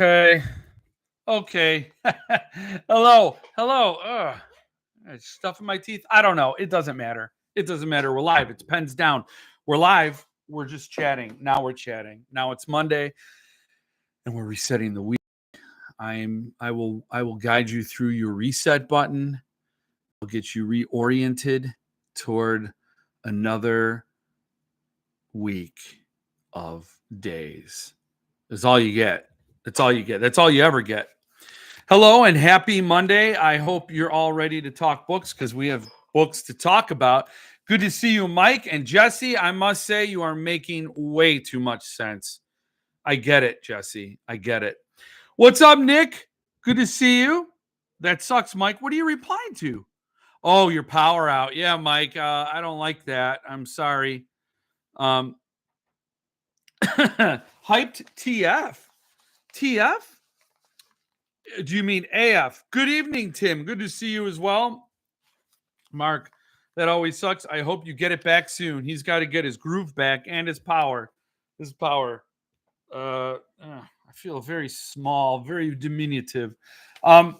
Okay. Okay. Hello. Hello. Ugh. It's stuff in my teeth. I don't know. It doesn't matter. It doesn't matter. We're live. It's pens down. We're live. We're just chatting. Now we're chatting. Now it's Monday and we're resetting the week. I will guide you through your reset button. I'll get you reoriented toward another week of days. That's all you get. That's all you get. That's all you ever get. Hello and happy Monday. I hope you're all ready to talk books because we have books to talk about. Good to see you, Mike and Jesse. I must say, you are making way too much sense. I get it, Jesse. I get it. What's up, Nick? Good to see you. That sucks, Mike. What are you replying to? Oh, your power out. Yeah, Mike. I don't like that. I'm sorry. Um, hyped TF. TF? Do you mean AF? Good evening, Tim. Good to see you as well. Mark, that always sucks. I hope you get it back soon. He's got to get his groove back and his power. His power. I feel very small, very diminutive. Um,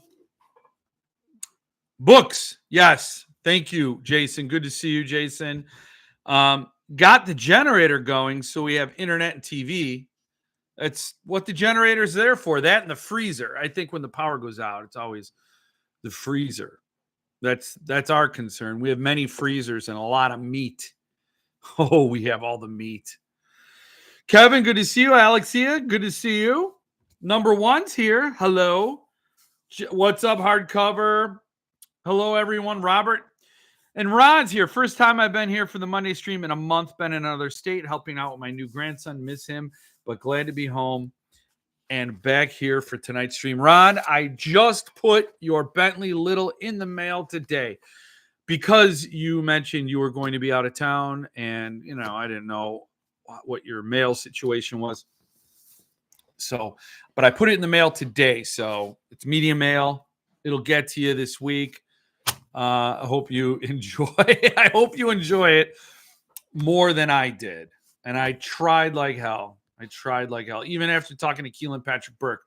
Books. Yes. Thank you, Jason. Good to see you, Jason. Got the generator going, so we have internet and TV. That's what the generator is there for. That and the freezer. I think when the power goes out, it's always the freezer. That's our concern. We have many freezers and a lot of meat. Oh, we have all the meat. Kevin, good to see you. Alexia, good to see you. Number one's here. Hello. What's up, hardcover? Hello, everyone. Robert and Ron's here. First time I've been here for the Monday stream in a month. Been in another state helping out with my new grandson. Miss him, but glad to be home and back here for tonight's stream. Ron, I just put your Bentley Little in the mail today because you mentioned you were going to be out of town, and I didn't know what your mail situation was. So, but I put it in the mail today, so it's medium mail. It'll get to you this week. I hope you enjoy. I hope you enjoy it more than I did, and I tried like hell. Even after talking to Keelan Patrick Burke,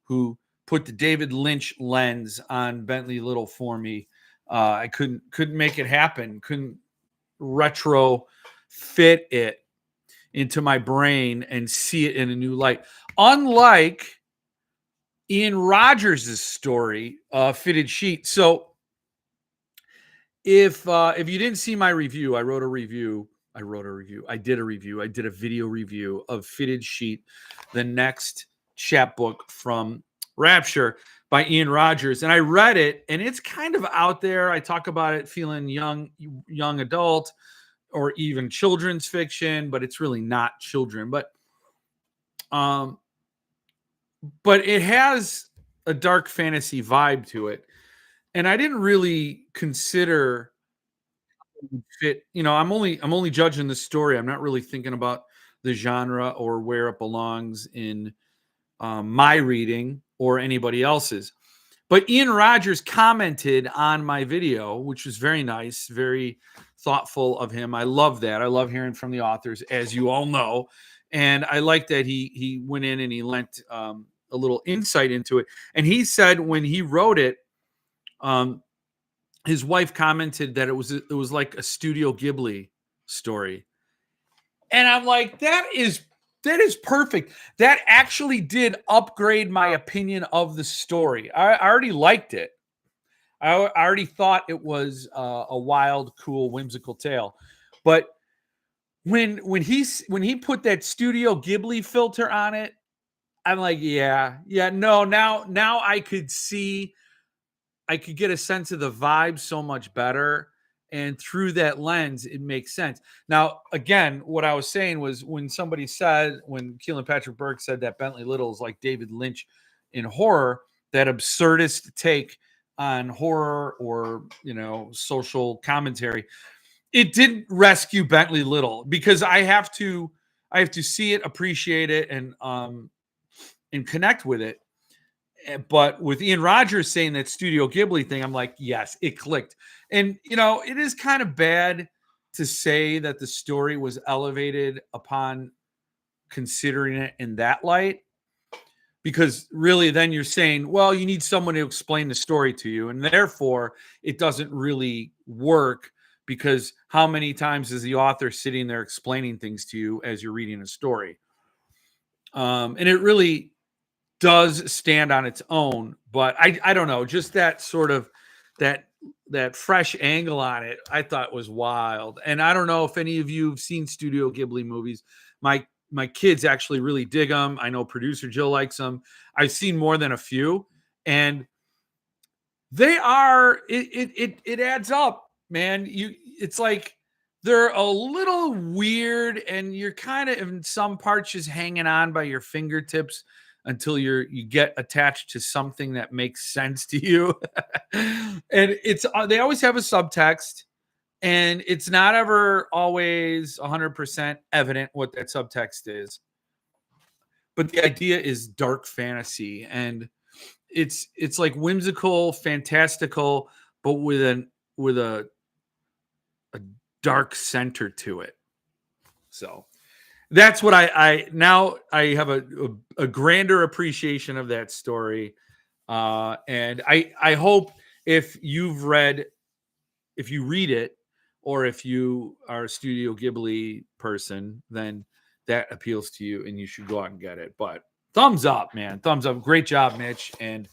who put the David Lynch lens on Bentley Little for me. I couldn't make it happen. Couldn't retro fit it into my brain and see it in a new light. Unlike Ian Rogers' story, Fitted Sheet. So if you didn't see my review, I did a review. I did a video review of Fitted Sheet, the next chapbook from Rapture by Ian Rogers. And I read it, and it's kind of out there. I talk about it feeling young adult or even children's fiction, but it's really not children. But it has a dark fantasy vibe to it. And I didn't really consider fit. I'm only judging the story. I'm not really thinking about the genre or where it belongs in my reading or anybody else's. But Ian Rogers commented on my video, which was very nice, very thoughtful of him. I love that. I love hearing from the authors, as you all know. And I like that he went in and he lent a little insight into it. And he said when he wrote it, his wife commented that it was like a Studio Ghibli story. And I'm like, that is perfect. That actually did upgrade my opinion of the story. I already liked it. I already thought it was a wild, cool, whimsical tale. But when he put that Studio Ghibli filter on it, I'm like, no, now I could get a sense of the vibe so much better. And through that lens, it makes sense. Now, again, what I was saying was when Keelan Patrick Burke said that Bentley Little is like David Lynch in horror, that absurdist take on horror or, social commentary, it didn't rescue Bentley Little because I have to see it, appreciate it, and connect with it. But with Ian Rogers saying that Studio Ghibli thing, I'm like, yes, it clicked. And, it is kind of bad to say that the story was elevated upon considering it in that light. because really then you're saying, well, you need someone to explain the story to you, and therefore it doesn't really work, because how many times is the author sitting there explaining things to you as you're reading a story? And it really does stand on its own, but I don't know, just that sort of that that fresh angle on it, I thought was wild. And I don't know if any of you have seen Studio Ghibli movies. My kids actually really dig them. I know producer Jill likes them. I've seen more than a few, and they are it adds up, man. It's like they're a little weird, and you're kind of in some parts just hanging on by your fingertips until you get attached to something that makes sense to you. And it's they always have a subtext, and it's not ever always 100% evident what that subtext is. But the idea is dark fantasy, and it's like whimsical, fantastical, but with a dark center to it. So that's what I now I have a grander appreciation of that story. And I hope if you read it, or if you are a Studio Ghibli person, then that appeals to you and you should go out and get it. But thumbs up, man. Thumbs up. Great job, Mitch, and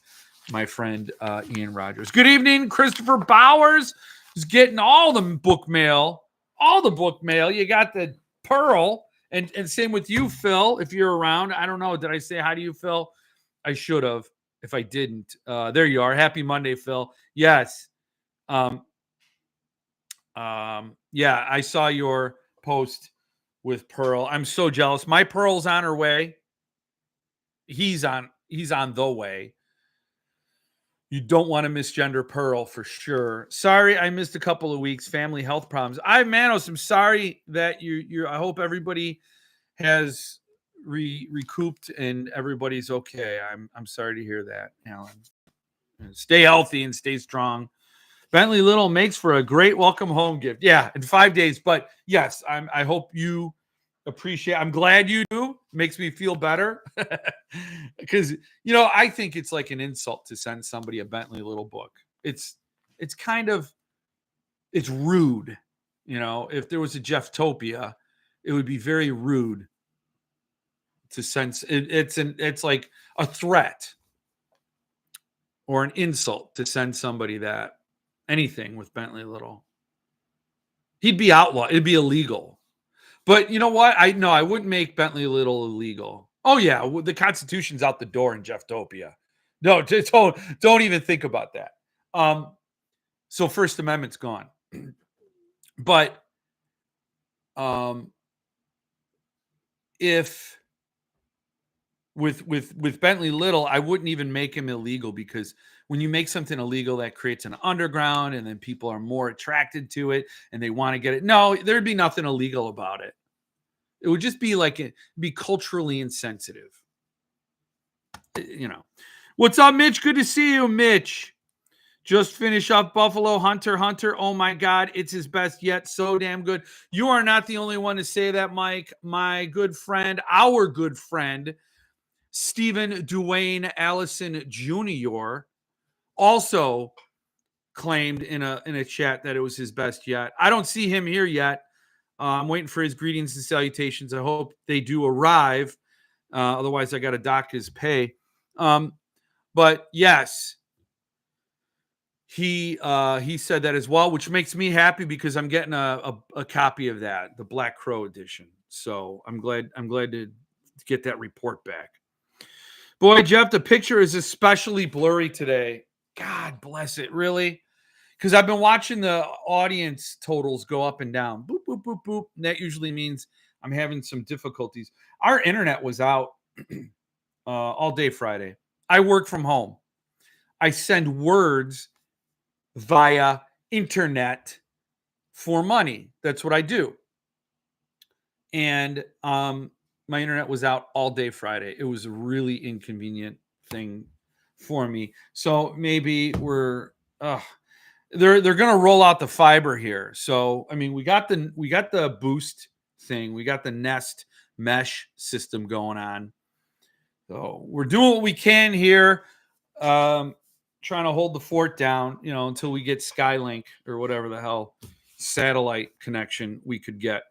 my friend Ian Rogers. Good evening. Christopher Bowers is getting all the book mail. All the book mail. You got the Pearl. And same with you, Phil, if you're around. I don't know. Did I say hi to you, Phil? I should have. If I didn't. There you are. Happy Monday, Phil. Yes. Yeah, I saw your post with Pearl. I'm so jealous. My Pearl's on her way. He's on the way. You don't want to misgender Pearl for sure. Sorry, I missed a couple of weeks. Family health problems. Manos, I'm sorry that you I hope everybody has recouped and everybody's okay. I'm sorry to hear that, Alan. Stay healthy and stay strong. Bentley Little makes for a great welcome home gift. Yeah, in 5 days. But yes, I hope you appreciate. I'm glad you do. Makes me feel better, because I think it's like an insult to send somebody a Bentley Little book. It's rude. If there was a Jefftopia, it would be very rude to send. It's like a threat or an insult to send somebody that. Anything with Bentley Little. He'd be outlawed. It'd be illegal. But you know what? I wouldn't make Bentley Little illegal. Oh yeah, the Constitution's out the door in Jefftopia. No, don't even think about that. So First Amendment's gone. But if with Bentley Little, I wouldn't even make him illegal, because when you make something illegal, that creates an underground, and then people are more attracted to it and they want to get it. No, there'd be nothing illegal about it. It would just be be culturally insensitive. What's up, Mitch? Good to see you, Mitch. Just finish up Buffalo Hunter. Oh my God, it's his best yet. So damn good. You are not the only one to say that, Mike. My good friend, our good friend, Stephen Duane Allison Jr. also claimed in a chat that it was his best yet. I don't see him here yet. I'm waiting for his greetings and salutations. I hope they do arrive. Otherwise, I got to dock his pay. But yes, he said that as well, which makes me happy, because I'm getting a copy of that, the Black Crow edition. So I'm glad to get that report back. Boy, Jeff, the picture is especially blurry today. God bless it. Really? Because I've been watching the audience totals go up and down. Boop, boop, boop, boop. And that usually means I'm having some difficulties. Our internet was out all day Friday. I work from home. I send words via internet for money. That's what I do. And my internet was out all day Friday. It was a really inconvenient thing for me. So maybe they're going to roll out the fiber here. So I mean, we got the boost thing. We got the Nest mesh system going on. So we're doing what we can here. Trying to hold the fort down, until we get Skylink or whatever the hell satellite connection we could get.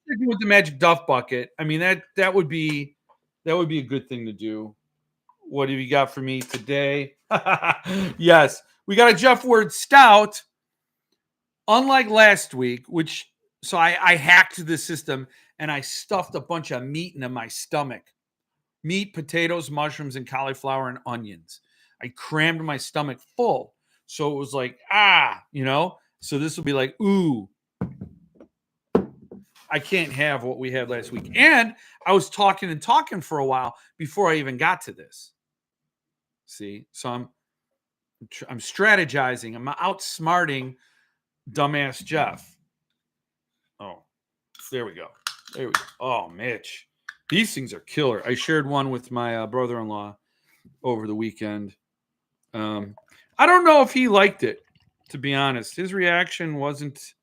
With the magic duff bucket, I mean that would be a good thing to do. What have you got for me today? Yes, we got a Jeff Word Stout. Unlike last week, so I hacked the system and I stuffed a bunch of meat into my stomach. Meat, potatoes, mushrooms, and cauliflower and onions. I crammed my stomach full. So it was like, So this will be like, ooh, I can't have what we had last week. And I was talking and talking for a while before I even got to this. See? So I'm strategizing. I'm outsmarting dumbass Jeff. Oh, there we go. There we go. Oh, Mitch. These things are killer. I shared one with my brother-in-law over the weekend. I don't know if he liked it, to be honest. His reaction wasn't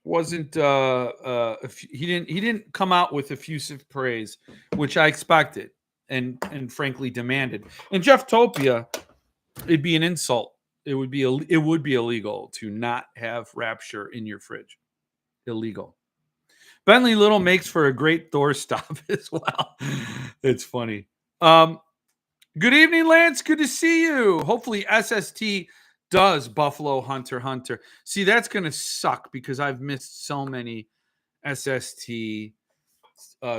he didn't come out with effusive praise, which I expected and frankly demanded. In Jefftopia, it'd be an insult. It would be illegal to not have Rapture in your fridge. Illegal. Bentley Little makes for a great doorstop as well. It's funny. Good evening, Lance. Good to see you. Hopefully SST does Buffalo Hunter. See, that's going to suck because I've missed so many SST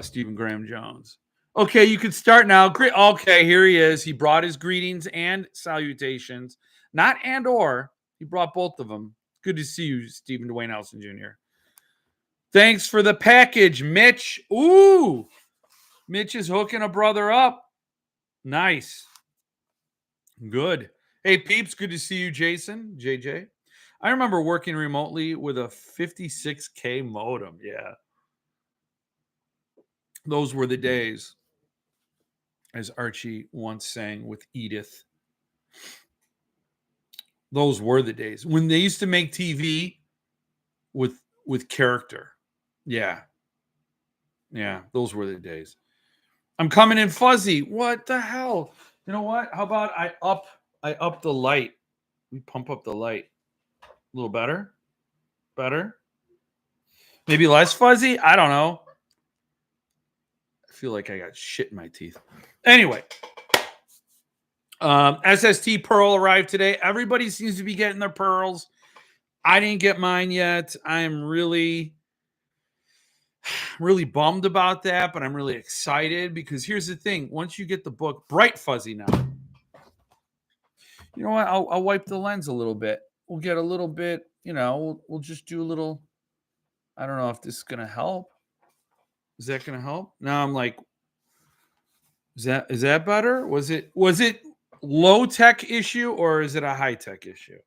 Stephen Graham Jones. Okay, you can start now. Great. Okay, here he is. He brought his greetings and salutations. Not and or. He brought both of them. Good to see you, Stephen Dwayne Nelson Jr. Thanks for the package, Mitch. Ooh, Mitch is hooking a brother up. Nice. Good. Hey, peeps, good to see you, Jason, JJ. I remember working remotely with a 56K modem. Yeah. Those were the days, as Archie once sang with Edith. Those were the days when they used to make TV with character. Yeah. Yeah, those were the days. I'm coming in fuzzy. What the hell? You know what? How about I up the light? We pump up the light. A little better? Better? Maybe less fuzzy? I don't know. I feel like I got shit in my teeth. Anyway, SST Pearl arrived today. Everybody seems to be getting their pearls. I didn't get mine yet. I'm really bummed about that, but I'm really excited because here's the thing. Once you get the book, bright fuzzy now. You know what? I'll wipe the lens a little bit. We'll get a little bit, we'll just do a little. I don't know if this is going to help. Is that going to help? Now I'm like, is that better? Was it low tech issue or is it a high tech issue?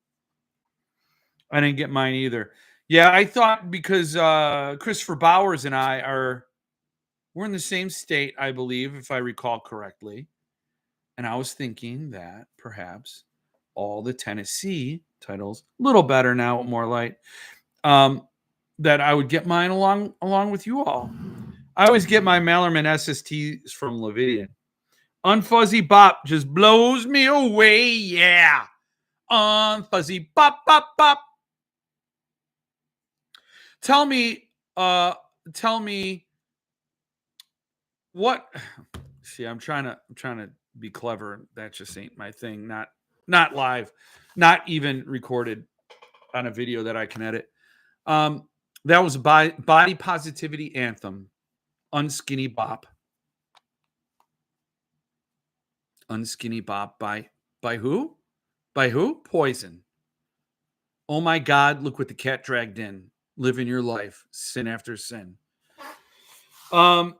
I didn't get mine either. Yeah, I thought because Christopher Bowers and we're in the same state, I believe, if I recall correctly. And I was thinking that perhaps all the Tennessee titles, a little better now, more light, that I would get mine along with you all. I always get my Mallerman SSTs from Levidian. Unfuzzy Bop just blows me away. Yeah. Unfuzzy Bop, Bop, Bop. Tell me what. See, I'm trying to be clever. That just ain't my thing. Not live, not even recorded on a video that I can edit. That was Body Positivity Anthem. Unskinny Bop. Unskinny Bop by who? By who? Poison. Oh my God, look what the cat dragged in. Living your life, sin after sin. Better,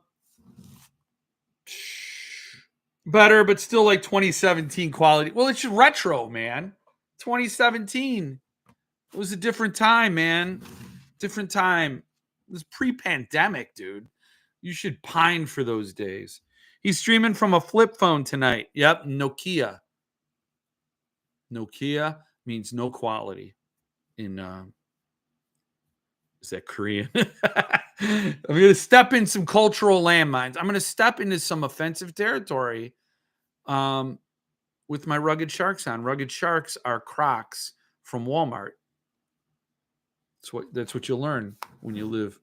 but still like 2017 quality. Well, it's retro, man. 2017. It was a different time, man. Different time. It was pre-pandemic, dude. You should pine for those days. He's streaming from a flip phone tonight. Yep, Nokia. Nokia means no quality in Is that Korean? I'm going to step in some cultural landmines. I'm going to step into some offensive territory um, with my Rugged Sharks on. Rugged Sharks are Crocs from Walmart. That's what you'll learn when you live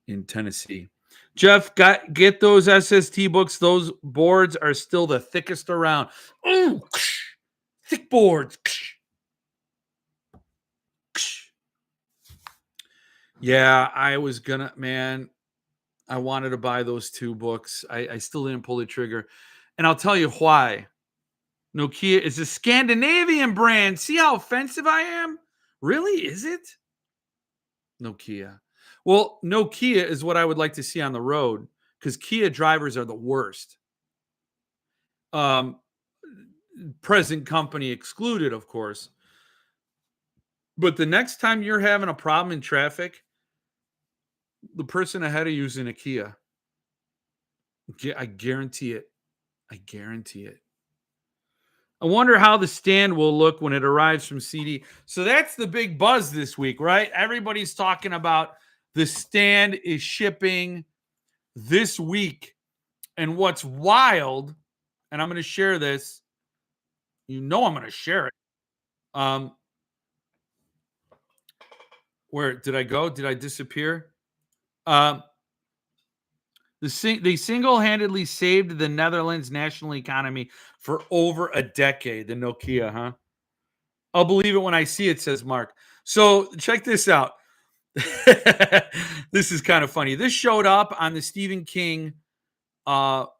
in Tennessee. Jeff, get those SST books. Those boards are still the thickest around. Ooh, thick boards. Yeah, I was gonna, man. I wanted to buy those two books. I still didn't pull the trigger. And I'll tell you why. Nokia is a Scandinavian brand. See how offensive I am? Really? Is it? Nokia. Well, no Kia is what I would like to see on the road because Kia drivers are the worst. Um, present company excluded, of course. But the next time you're having a problem in traffic, the person ahead of you is in a Kia. I guarantee it. I guarantee it. I wonder how the stand will look when it arrives from CD. So that's the big buzz this week, right? Everybody's talking about the stand is shipping this week. And what's wild, and I'm going to share this, I'm going to share it. Where did I go? Did I disappear? They single-handedly saved the Netherlands' national economy for over a decade. The Nokia, huh? I'll believe it when I see it, says Mark. So check this out. This is kind of funny. This showed up on the Stephen King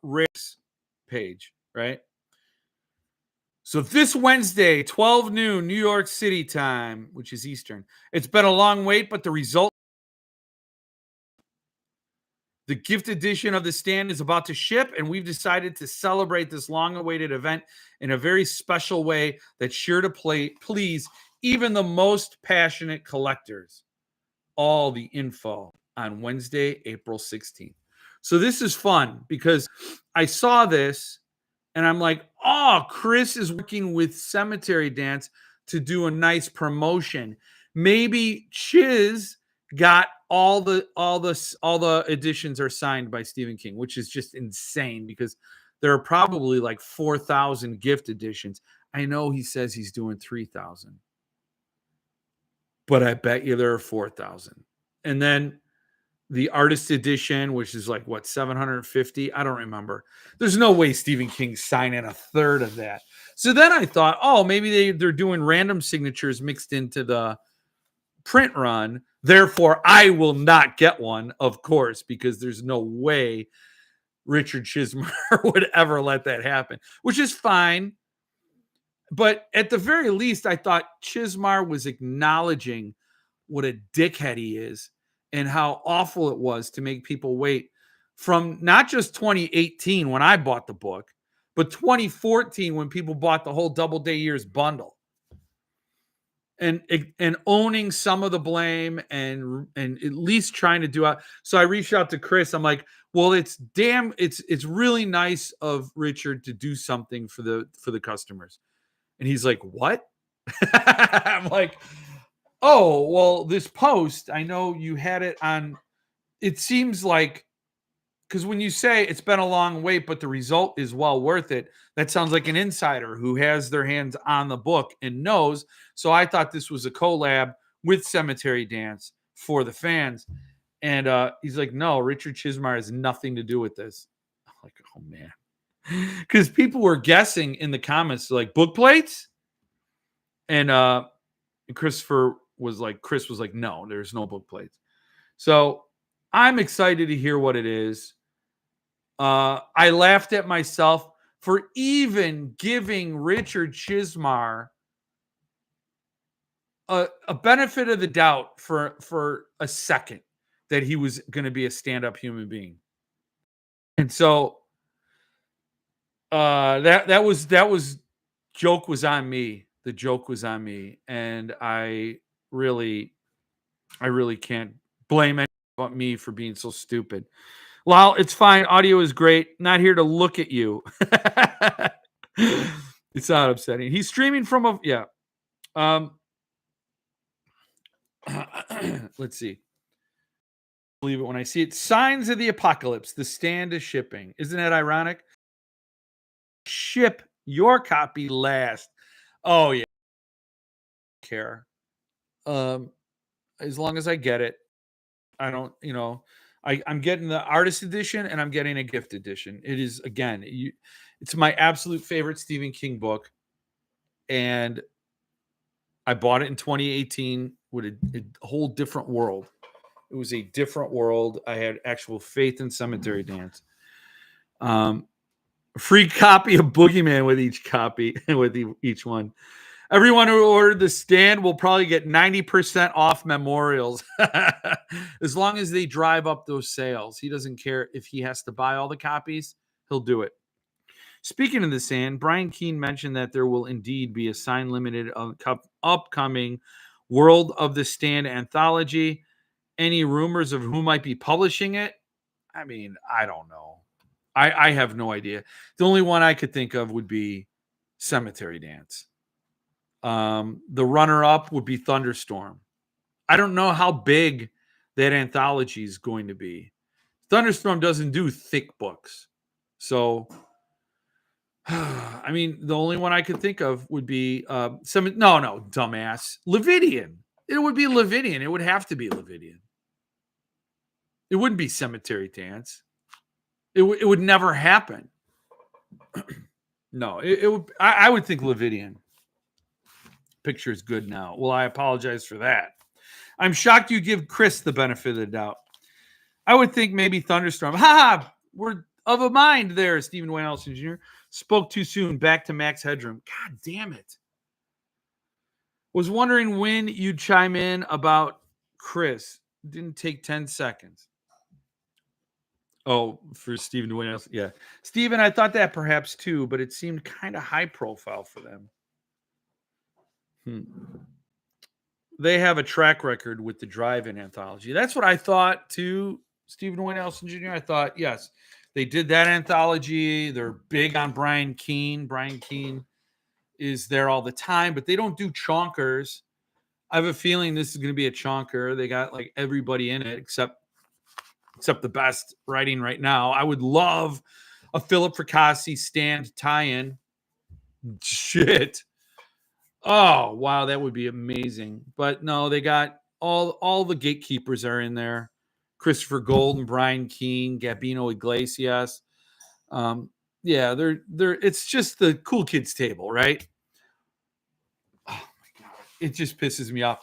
Rick's page, right? So this Wednesday, 12 noon, New York City time, which is Eastern. It's been a long wait, but the result. The gift edition of the stand is about to ship, and we've decided to celebrate this long-awaited event in a very special way that's sure to please even the most passionate collectors. All the info on Wednesday, April 16th. So this is fun because I saw this and I'm like, oh, Chris is working with Cemetery Dance to do a nice promotion. Maybe Chiz got all the editions are signed by Stephen King, which is just insane because there are probably like 4,000 gift editions. I know he says he's doing 3,000, but I bet you there are 4,000. And then the artist edition, which is like what, 750? I don't remember. There's no way Stephen King's signing a third of that. So then I thought, oh, maybe they're doing random signatures mixed into the print run. Therefore, I will not get one, of course, because there's no way Richard Chismar would ever let that happen, which is fine. But at the very least, I thought Chismar was acknowledging what a dickhead he is and how awful it was to make people wait from not just 2018 when I bought the book, but 2014 when people bought the whole Doubleday Years bundle. And owning some of the blame and at least trying to do it. So I reached out to Chris. I'm like, well, it's really nice of Richard to do something for the customers. And he's like, what? I'm like, oh, well, this post, I know you had it on. It seems like, because when you say it's been a long wait, but the result is well worth it, that sounds like an insider who has their hands on the book and knows. So I thought this was a collab with Cemetery Dance for the fans. And he's like, no, Richard Chismar has nothing to do with this. I'm like, oh, man. Because people were guessing in the comments, like, book plates? And Chris was like, no, there's no book plates. So I'm excited to hear what it is. I laughed at myself for even giving Richard Chismar a benefit of the doubt for a second that he was going to be a stand-up human being. And so that was joke was on me. The joke was on me, and I really can't blame anyone but me for being so stupid. Well, it's fine. Audio is great. Not here to look at you. It's not upsetting. He's streaming from a yeah. Let's see. believe it when I see it. Signs of the Apocalypse. The Stand is shipping. Isn't that ironic? Ship your copy last. Oh yeah, care. Um, as long as I get it, I don't. I'm getting the artist edition and I'm getting a gift edition. It is again, it's my absolute favorite Stephen King book, and I bought it in 2018 with a whole different world. It was a different world. I had actual faith in Cemetery Dance. Free copy of Boogeyman with each copy, with each one. Everyone who ordered the stand will probably get 90% off memorials as long as they drive up those sales. He doesn't care if he has to buy all the copies, he'll do it. Speaking of the stand, Brian Keene mentioned that there will indeed be a sign limited upcoming World of the Stand anthology. Any rumors of who might be publishing it? I mean, I don't know. I have no idea. The only one I could think of would be Cemetery Dance. The runner-up would be Thunderstorm. I don't know how big that anthology is going to be. Thunderstorm doesn't do thick books. So, I mean, the only one I could think of would be dumbass. Levidian. It would be Levidian. It would have to be Levidian. It wouldn't be Cemetery Dance. It would never happen. No, it would. I would think Levidian. Picture is good now. Well, I apologize for that. I'm shocked you give Chris the benefit of the doubt. I would think maybe Thunderstorm. Ha! We're of a mind there, Stephen Wayne Ellison Jr. Spoke too soon. Back to Max Headroom. God damn it. Was wondering when you'd chime in about Chris. Didn't take 10 seconds. Oh, for Stephen Wayne Ellison. Yeah. Stephen, I thought that perhaps too, but it seemed kind of high profile for them. They have a track record with the drive-in anthology. That's what I thought too, Stephen Wayne Ellison Jr. I thought, yes, they did that anthology. They're big on Brian Keene. Brian Keene is there all the time, but they don't do chonkers. I have a feeling this is going to be a chonker. They got like everybody in it except the best writing right now. I would love a Philip Fracassi stand tie-in. Shit. Oh, wow, that would be amazing. But no, they got all the gatekeepers are in there. Christopher Golden, Brian Keene, Gabino Iglesias. Yeah, they're it's just the cool kids table, right? Oh my god, it just pisses me off.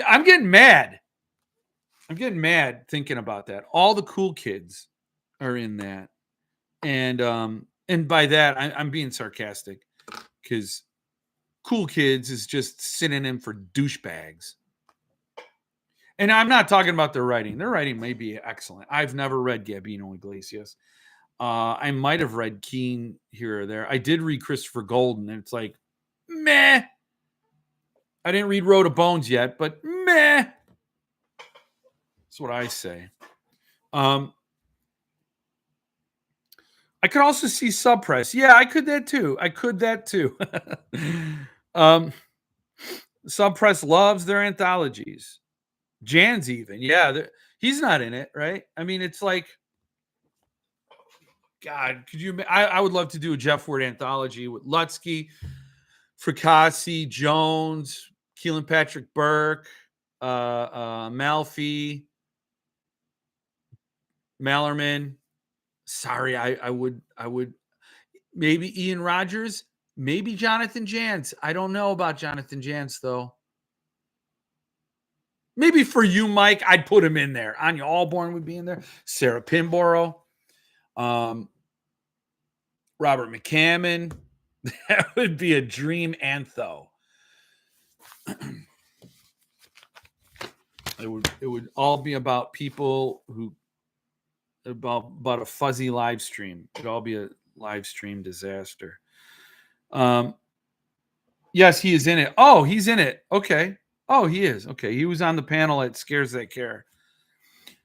I'm getting mad. Thinking about that. All the cool kids are in that. And by that I'm being sarcastic because cool kids is just synonym for douchebags. And I'm not talking about their writing. Their writing may be excellent. I've never read Gabino Iglesias. I might have read Keene here or there. I did read Christopher Golden, and it's like, meh. I didn't read Road of Bones yet, but meh. That's what I say. I could also see Subpress. Yeah, I could that too. Subpress loves their anthologies. Jan's even. Yeah, he's not in it, right? I mean, it's like, God, could you? I would love to do a Jeff Ward anthology with Lutsky, Fracassi, Jones, Keelan Patrick Burke, Malfi, Mallerman. Sorry, I would maybe Ian Rogers, maybe Jonathan Jantz. I don't know about Jonathan Jantz though. Maybe for you, Mike, I'd put him in there. Anya Allborn would be in there. Sarah Pinborough. Robert McCammon. That would be a dream antho. It would all be about people who about a fuzzy live stream. It'd all be a live stream disaster. Yes, he is in it. Oh, he's in it. Okay. Oh, he is. Okay. He was on the panel at Scares That Care.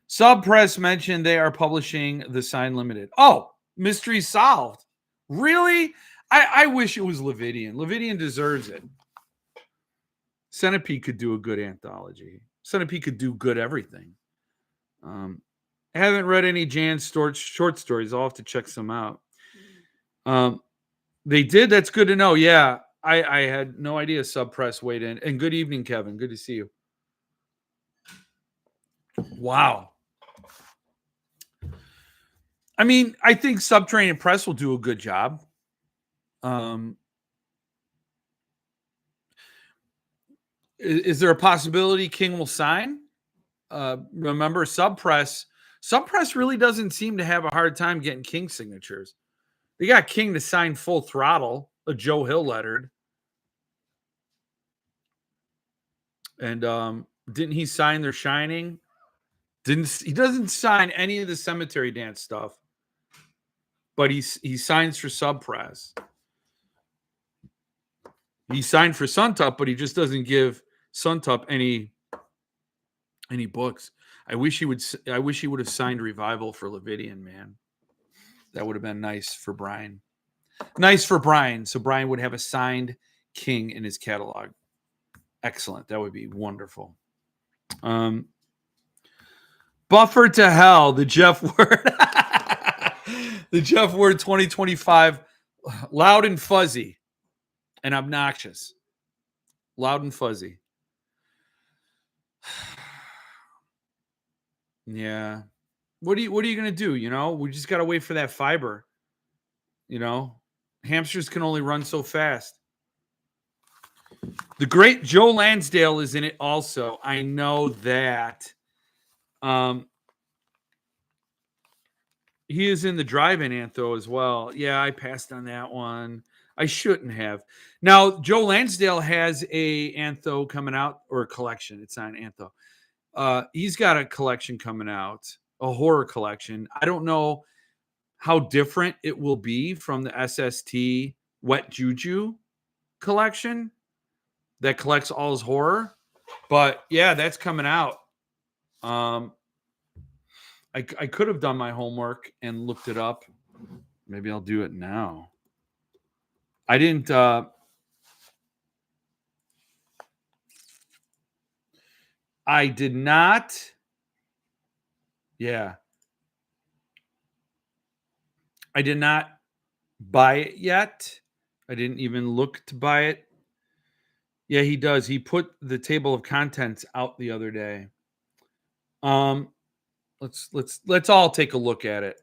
Subpress mentioned they are publishing the Sign Limited. Oh, mystery solved. Really? I wish it was Levidian. Levidian deserves it. Centipede could do a good anthology. Centipede could do good everything. Haven't read any Jan's short stories. I'll have to check some out. They did. That's good to know. Yeah, I had no idea Subpress weighed in. And good evening, Kevin. Good to see you. Wow. I mean, I think Subterranean Press will do a good job. Is there a possibility King will sign? Remember, Subpress really doesn't seem to have a hard time getting King signatures. They got King to sign Full Throttle, a Joe Hill lettered. And didn't he sign Their Shining? He doesn't sign any of the Cemetery Dance stuff, but he signs for Subpress. He signed for Suntup, but he just doesn't give Suntup any books. I wish he would have signed Revival for Levidian, man. That would have been nice for Brian. Nice for Brian, so Brian would have a signed King in his catalog. Excellent. That would be wonderful. Buffer to Hell, the Jeff Word. The Jeff Word 2025. Loud and fuzzy and obnoxious. Loud and fuzzy. Yeah. What are you going to do? You know, we just got to wait for that fiber. You know, hamsters can only run so fast. The great Joe Lansdale is in it also. I know that. He is in the drive-in antho as well. Yeah, I passed on that one. I shouldn't have. Now, Joe Lansdale has a antho coming out, or a collection. It's not an antho. He's got a collection coming out, a horror collection. I don't know how different it will be from the SST Wet Juju collection that collects all his horror. But yeah, that's coming out. I could have done my homework and looked it up. Maybe I'll do it now. I didn't. I did not. Yeah. I did not buy it yet. I didn't even look to buy it. Yeah, he does. He put the table of contents out the other day. Let's all take a look at it.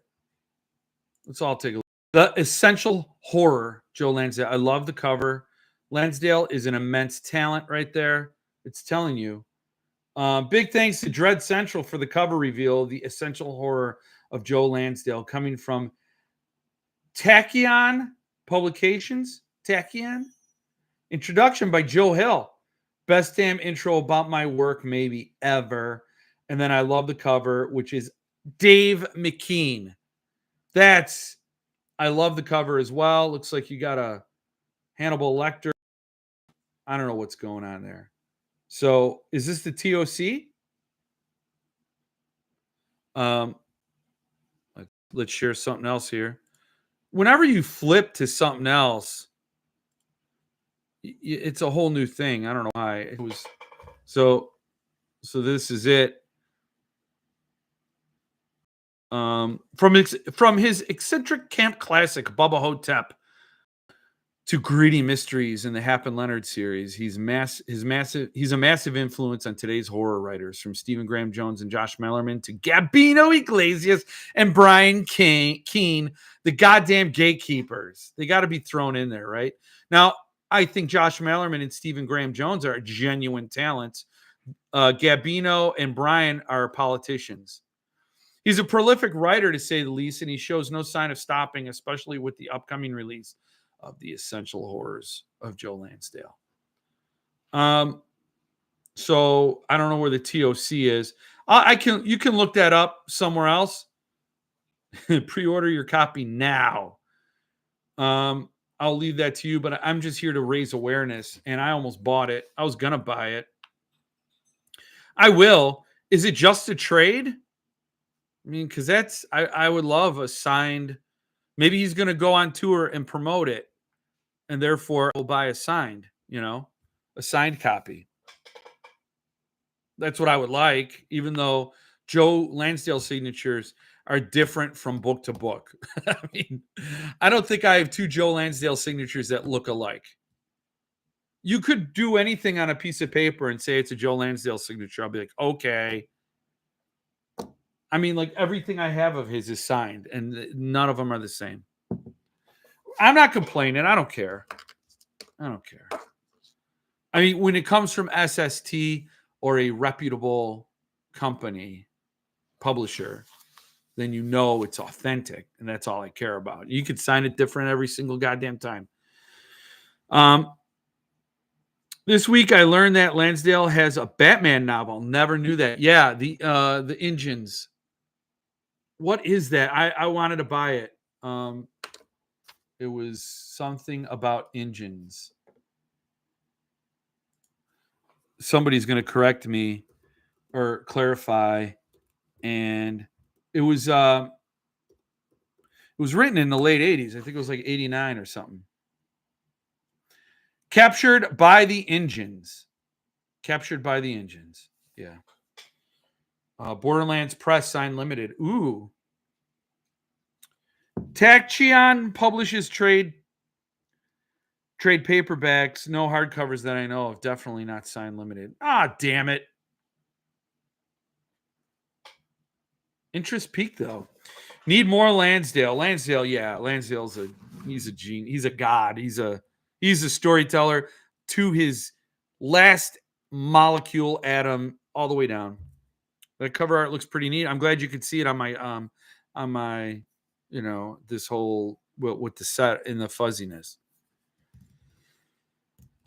Let's all take a look. The Essential Horror, Joe Lansdale. I love the cover. Lansdale is an immense talent right there. It's telling you. Big thanks to Dread Central for the cover reveal, The Essential Horror of Joe Lansdale, coming from Tachyon Publications. Tachyon. Introduction by Joe Hill. Best damn intro about my work maybe ever. And then I love the cover, which is Dave McKean. I love the cover as well. Looks like you got a Hannibal Lecter. I don't know what's going on there. So is this the TOC? Let's share something else here. Whenever you flip to something else, it's a whole new thing. I don't know why it was. So this is it. From his eccentric camp classic Bubba Hotep to Greedy Mysteries in the Hap and Leonard series, he's a massive influence on today's horror writers, from Stephen Graham Jones and Josh Mellerman to Gabino Iglesias and Brian Keene, the goddamn gatekeepers. They got to be thrown in there, right? Now, I think Josh Mellerman and Stephen Graham Jones are genuine talents. Gabino and Brian are politicians. He's a prolific writer, to say the least, and he shows no sign of stopping, especially with the upcoming release of The Essential Horrors of Joe Lansdale. So I don't know where the TOC is. You can look that up somewhere else. Pre-order your copy now. I'll leave that to you, but I'm just here to raise awareness, and I almost bought it. I was gonna buy it. I will. Is it just a trade? I mean, because I would love a signed. Maybe he's going to go on tour and promote it, and therefore I'll buy a signed copy. That's what I would like, even though Joe Lansdale signatures are different from book to book. I mean, I don't think I have two Joe Lansdale signatures that look alike. You could do anything on a piece of paper and say it's a Joe Lansdale signature. I'll be like, okay. I mean, like everything I have of his is signed, and none of them are the same. I'm not complaining. I don't care. I don't care. I mean, when it comes from SST or a reputable company, publisher, then you know it's authentic, and that's all I care about. You could sign it different every single goddamn time. This week I learned that Lansdale has a Batman novel. Never knew that. Yeah, the engines. What is that? I wanted to buy it. It was something about engines. Somebody's going to correct me or clarify, and it was written in the late 80s. I think it was like 89 or something. Captured by the Engines. Captured by the Engines. Yeah. Borderlands Press signed limited. Ooh. Tachyon publishes trade paperbacks. No hardcovers that I know of. Definitely not signed limited. Ah, damn it. Interest peaked though. Need more Lansdale. Lansdale, yeah. Lansdale's he's a genius. He's a god. He's a storyteller to his last molecule atom all the way down. The cover art looks pretty neat. I'm glad you could see it on my this whole with the set and the fuzziness.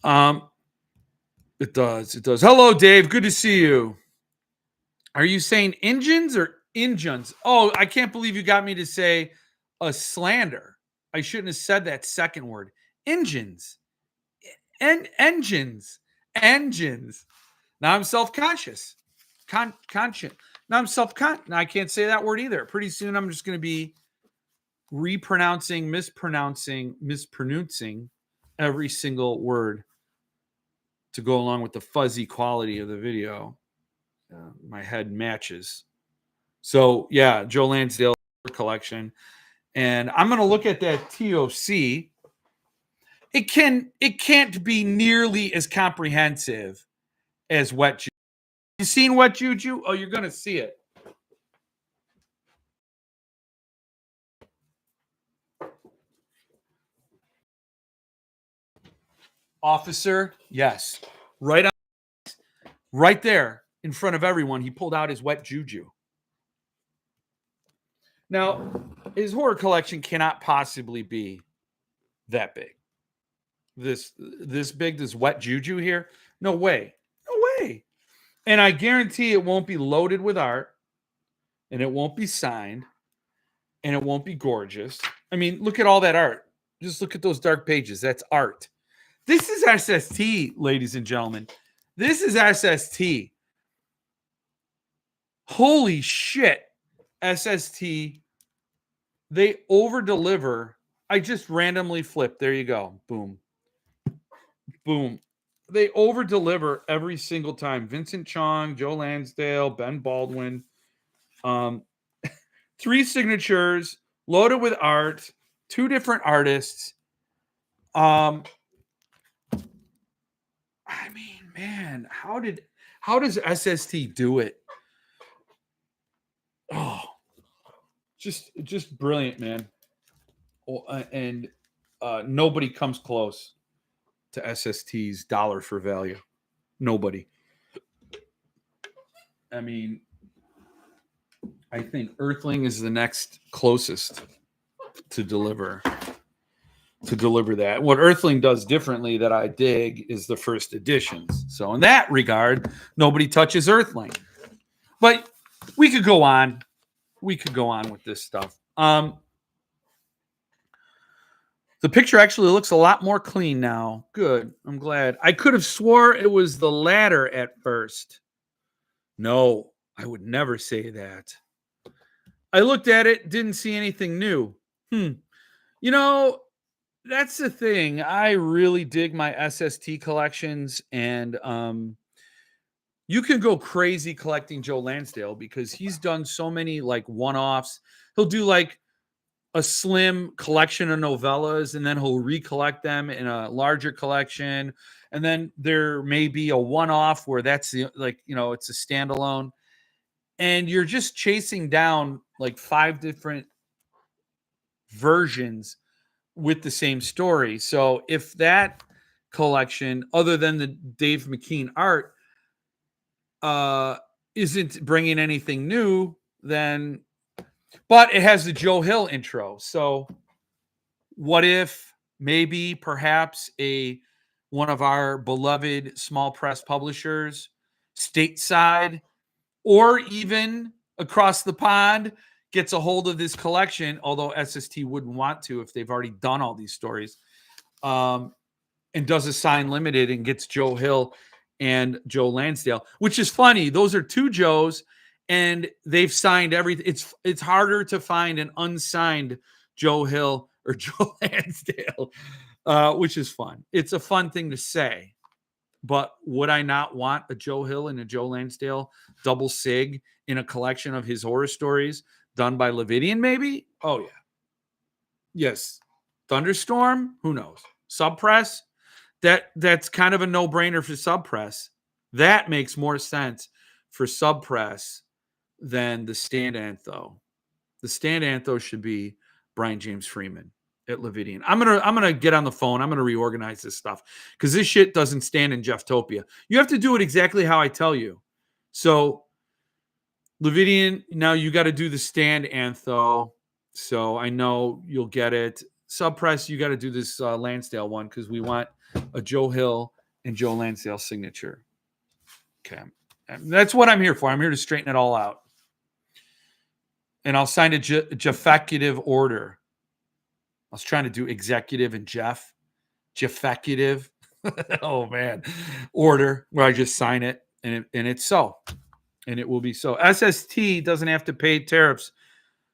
It does. Hello, Dave. Good to see you. Are you saying engines or engines? Oh, I can't believe you got me to say a slander. I shouldn't have said that second word. Engines. Engines. Now I'm self-conscious. Conscious. Now I'm self-conscious. Now I can't say that word either. Pretty soon I'm just going to be mispronouncing every single word to go along with the fuzzy quality of the video. My head matches. So yeah, Joe Lansdale collection. And I'm going to look at that TOC. It can't be nearly as comprehensive as Wet Juju. You seen Wet Juju? Oh, you're going to see it. Officer, yes. Right there in front of everyone, he pulled out his Wet Juju. Now, his horror collection cannot possibly be that big. This big, this Wet Juju here? No way. And I guarantee it won't be loaded with art, and it won't be signed, and it won't be gorgeous. I mean, look at all that art. Just look at those dark pages. That's art. This is SST, ladies and gentlemen. This is SST. Holy shit. SST. They over-deliver. I just randomly flipped. There you go. Boom. Boom. They over-deliver every single time. Vincent Chong, Joe Lansdale, Ben Baldwin. 3 signatures, loaded with art, 2 different artists. I mean, man, how does SST do it? Oh, just brilliant, man. And nobody comes close to SST's dollar for value. Nobody. I mean, I think Earthling is the next closest to deliver that. What Earthling does differently that I dig is the first editions. So in that regard, nobody touches Earthling. But we could go on. With this stuff. The picture actually looks a lot more clean now. Good. I'm glad. I could have swore it was the latter at first. No, I would never say that. I looked at it, didn't see anything new. You know, that's the thing. I really dig my SST collections, and You can go crazy collecting Joe Lansdale because he's done so many like one-offs. He'll do like a slim collection of novellas and then he'll recollect them in a larger collection. And then there may be a one-off where that's the like, it's a standalone. And you're just chasing down like 5 different versions with the same story. So if that collection, other than the Dave McKean art, isn't bringing anything new, then, but it has the Joe Hill intro. So what if maybe perhaps one of our beloved small press publishers stateside or even across the pond gets a hold of this collection, although SST wouldn't want to if they've already done all these stories, and does a sign limited and gets Joe Hill and Joe Lansdale, which is funny. Those are 2 Joes, and they've signed everything. It's harder to find an unsigned Joe Hill or Joe Lansdale, which is fun. It's a fun thing to say. But would I not want a Joe Hill and a Joe Lansdale double sig in a collection of his horror stories done by Levidian, maybe? Oh, yeah. Yes. Thunderstorm? Who knows? Subpress? That's kind of a no-brainer for Subpress. That makes more sense for Subpress than the Stand Antho. The Stand Antho should be Brian James Freeman at Levidian. I'm gonna get on the phone. I'm gonna reorganize this stuff because this shit doesn't stand in Jefftopia. You have to do it exactly how I tell you. So Levidian, now you got to do the Stand Antho. So I know you'll get it. Subpress, you got to do this Lansdale one because we want a Joe Hill and Joe Lansdale signature. Okay, and that's what I'm here for. I'm here to straighten it all out. And I'll sign a Jeffecutive order. I was trying to do executive and Jeffecutive. Oh man, order where I just sign it and it's so, and it will be so. SST doesn't have to pay tariffs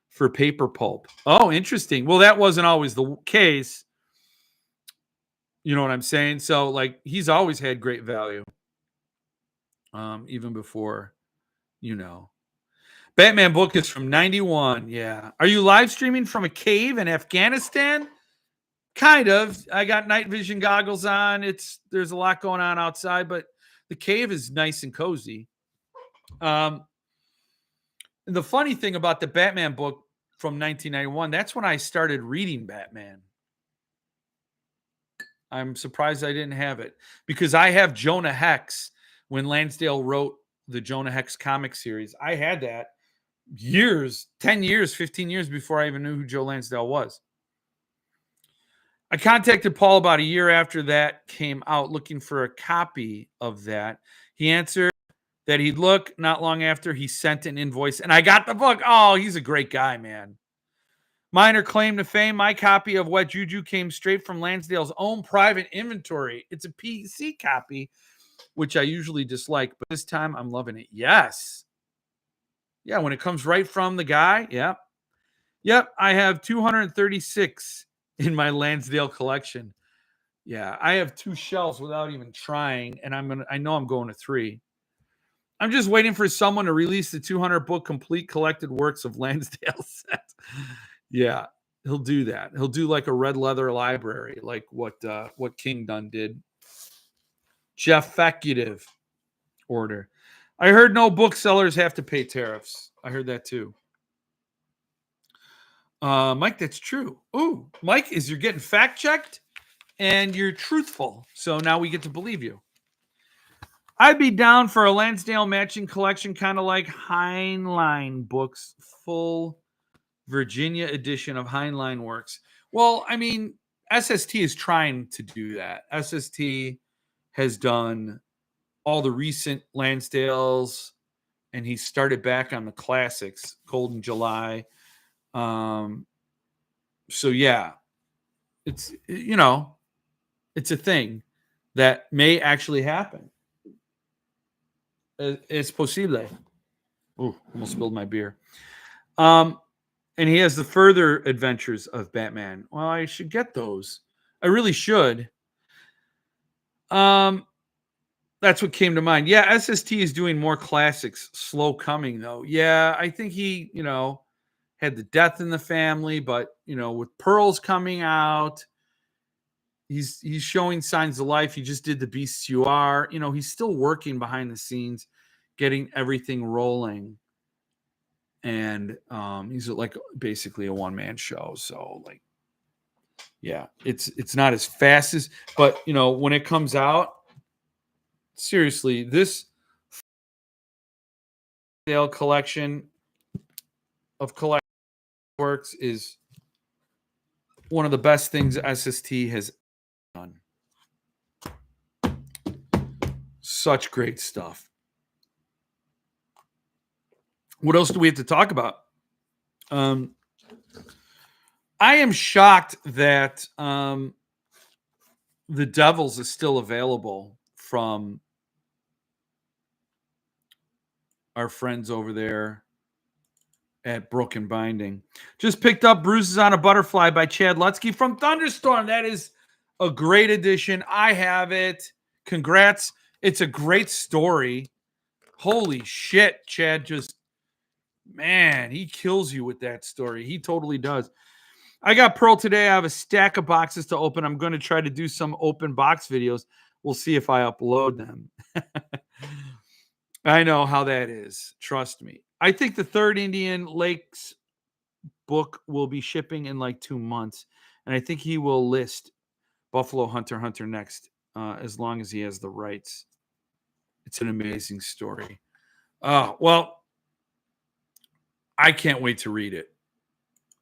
for paper pulp. Oh, interesting. Well, that wasn't always the case. You know what I'm saying? So like he's always had great value. Even before, Batman book is from 91. Yeah. Are you live streaming from a cave in Afghanistan? Kind of. I got night vision goggles on. There's a lot going on outside, but the cave is nice and cozy. The funny thing about the Batman book from 1991, that's when I started reading Batman. I'm surprised I didn't have it because I have Jonah Hex when Lansdale wrote the Jonah Hex comic series. I had that years, 10 years, 15 years before I even knew who Joe Lansdale was. I contacted Paul about a year after that came out looking for a copy of that. He answered that he'd look. Not long after, he sent an invoice, and I got the book. Oh, he's a great guy, man. Minor claim to fame, my copy of Wet Juju came straight from Lansdale's own private inventory. It's a PC copy, which I usually dislike, but this time I'm loving it. Yes. Yeah, when it comes right from the guy. Yep. Yep, I have 236 in my Lansdale collection. Yeah, I have 2 shelves without even trying, and I know I'm going to 3. I'm just waiting for someone to release the 200 book complete collected works of Lansdale set. Yeah, he'll do that. He'll do like a red leather library, like what King Dunn did. Jeffecutive order. I heard no booksellers have to pay tariffs. I heard that too. Mike, that's true. Ooh, Mike, you're getting fact checked and you're truthful. So now we get to believe you. I'd be down for a Lansdale matching collection, kind of like Heinlein books, full Virginia edition of Heinlein works. Well, I mean, SST is trying to do that. SST has done all the recent Lansdales, and he started back on the classics, Cold in July. So yeah, it's it's a thing that may actually happen. It's posible. Ooh, almost spilled my beer. And he has the further adventures of Batman. Well, I should get those. I really should. That's what came to mind. Yeah, SST is doing more classics, slow coming though. Yeah, I think he, had the death in the family, but with Pearls coming out, he's showing signs of life. He just did the Beasts You Are. He's still working behind the scenes, getting everything rolling. And he's like basically a one-man show. So like, yeah, it's not as fast as, but when it comes out, seriously, this sale collection of collection works is one of the best things SST has done. Such great stuff. What else do we have to talk about? I am shocked that the Devils is still available from our friends over there at Broken Binding. Just picked up Bruises on a Butterfly by Chad Lutzke from Thunderstorm. That is a great edition. I have it. Congrats. It's a great story. Holy shit, Chad man, he kills you with that story. He totally does. I got Pearl today. I have a stack of boxes to open. I'm going to try to do some open box videos. We'll see if I upload them. I know how that is. Trust me. I think the third Indian Lakes book will be shipping in like 2 months. And I think he will list Buffalo Hunter next, as long as he has the rights. It's an amazing story. Well, I can't wait to read it.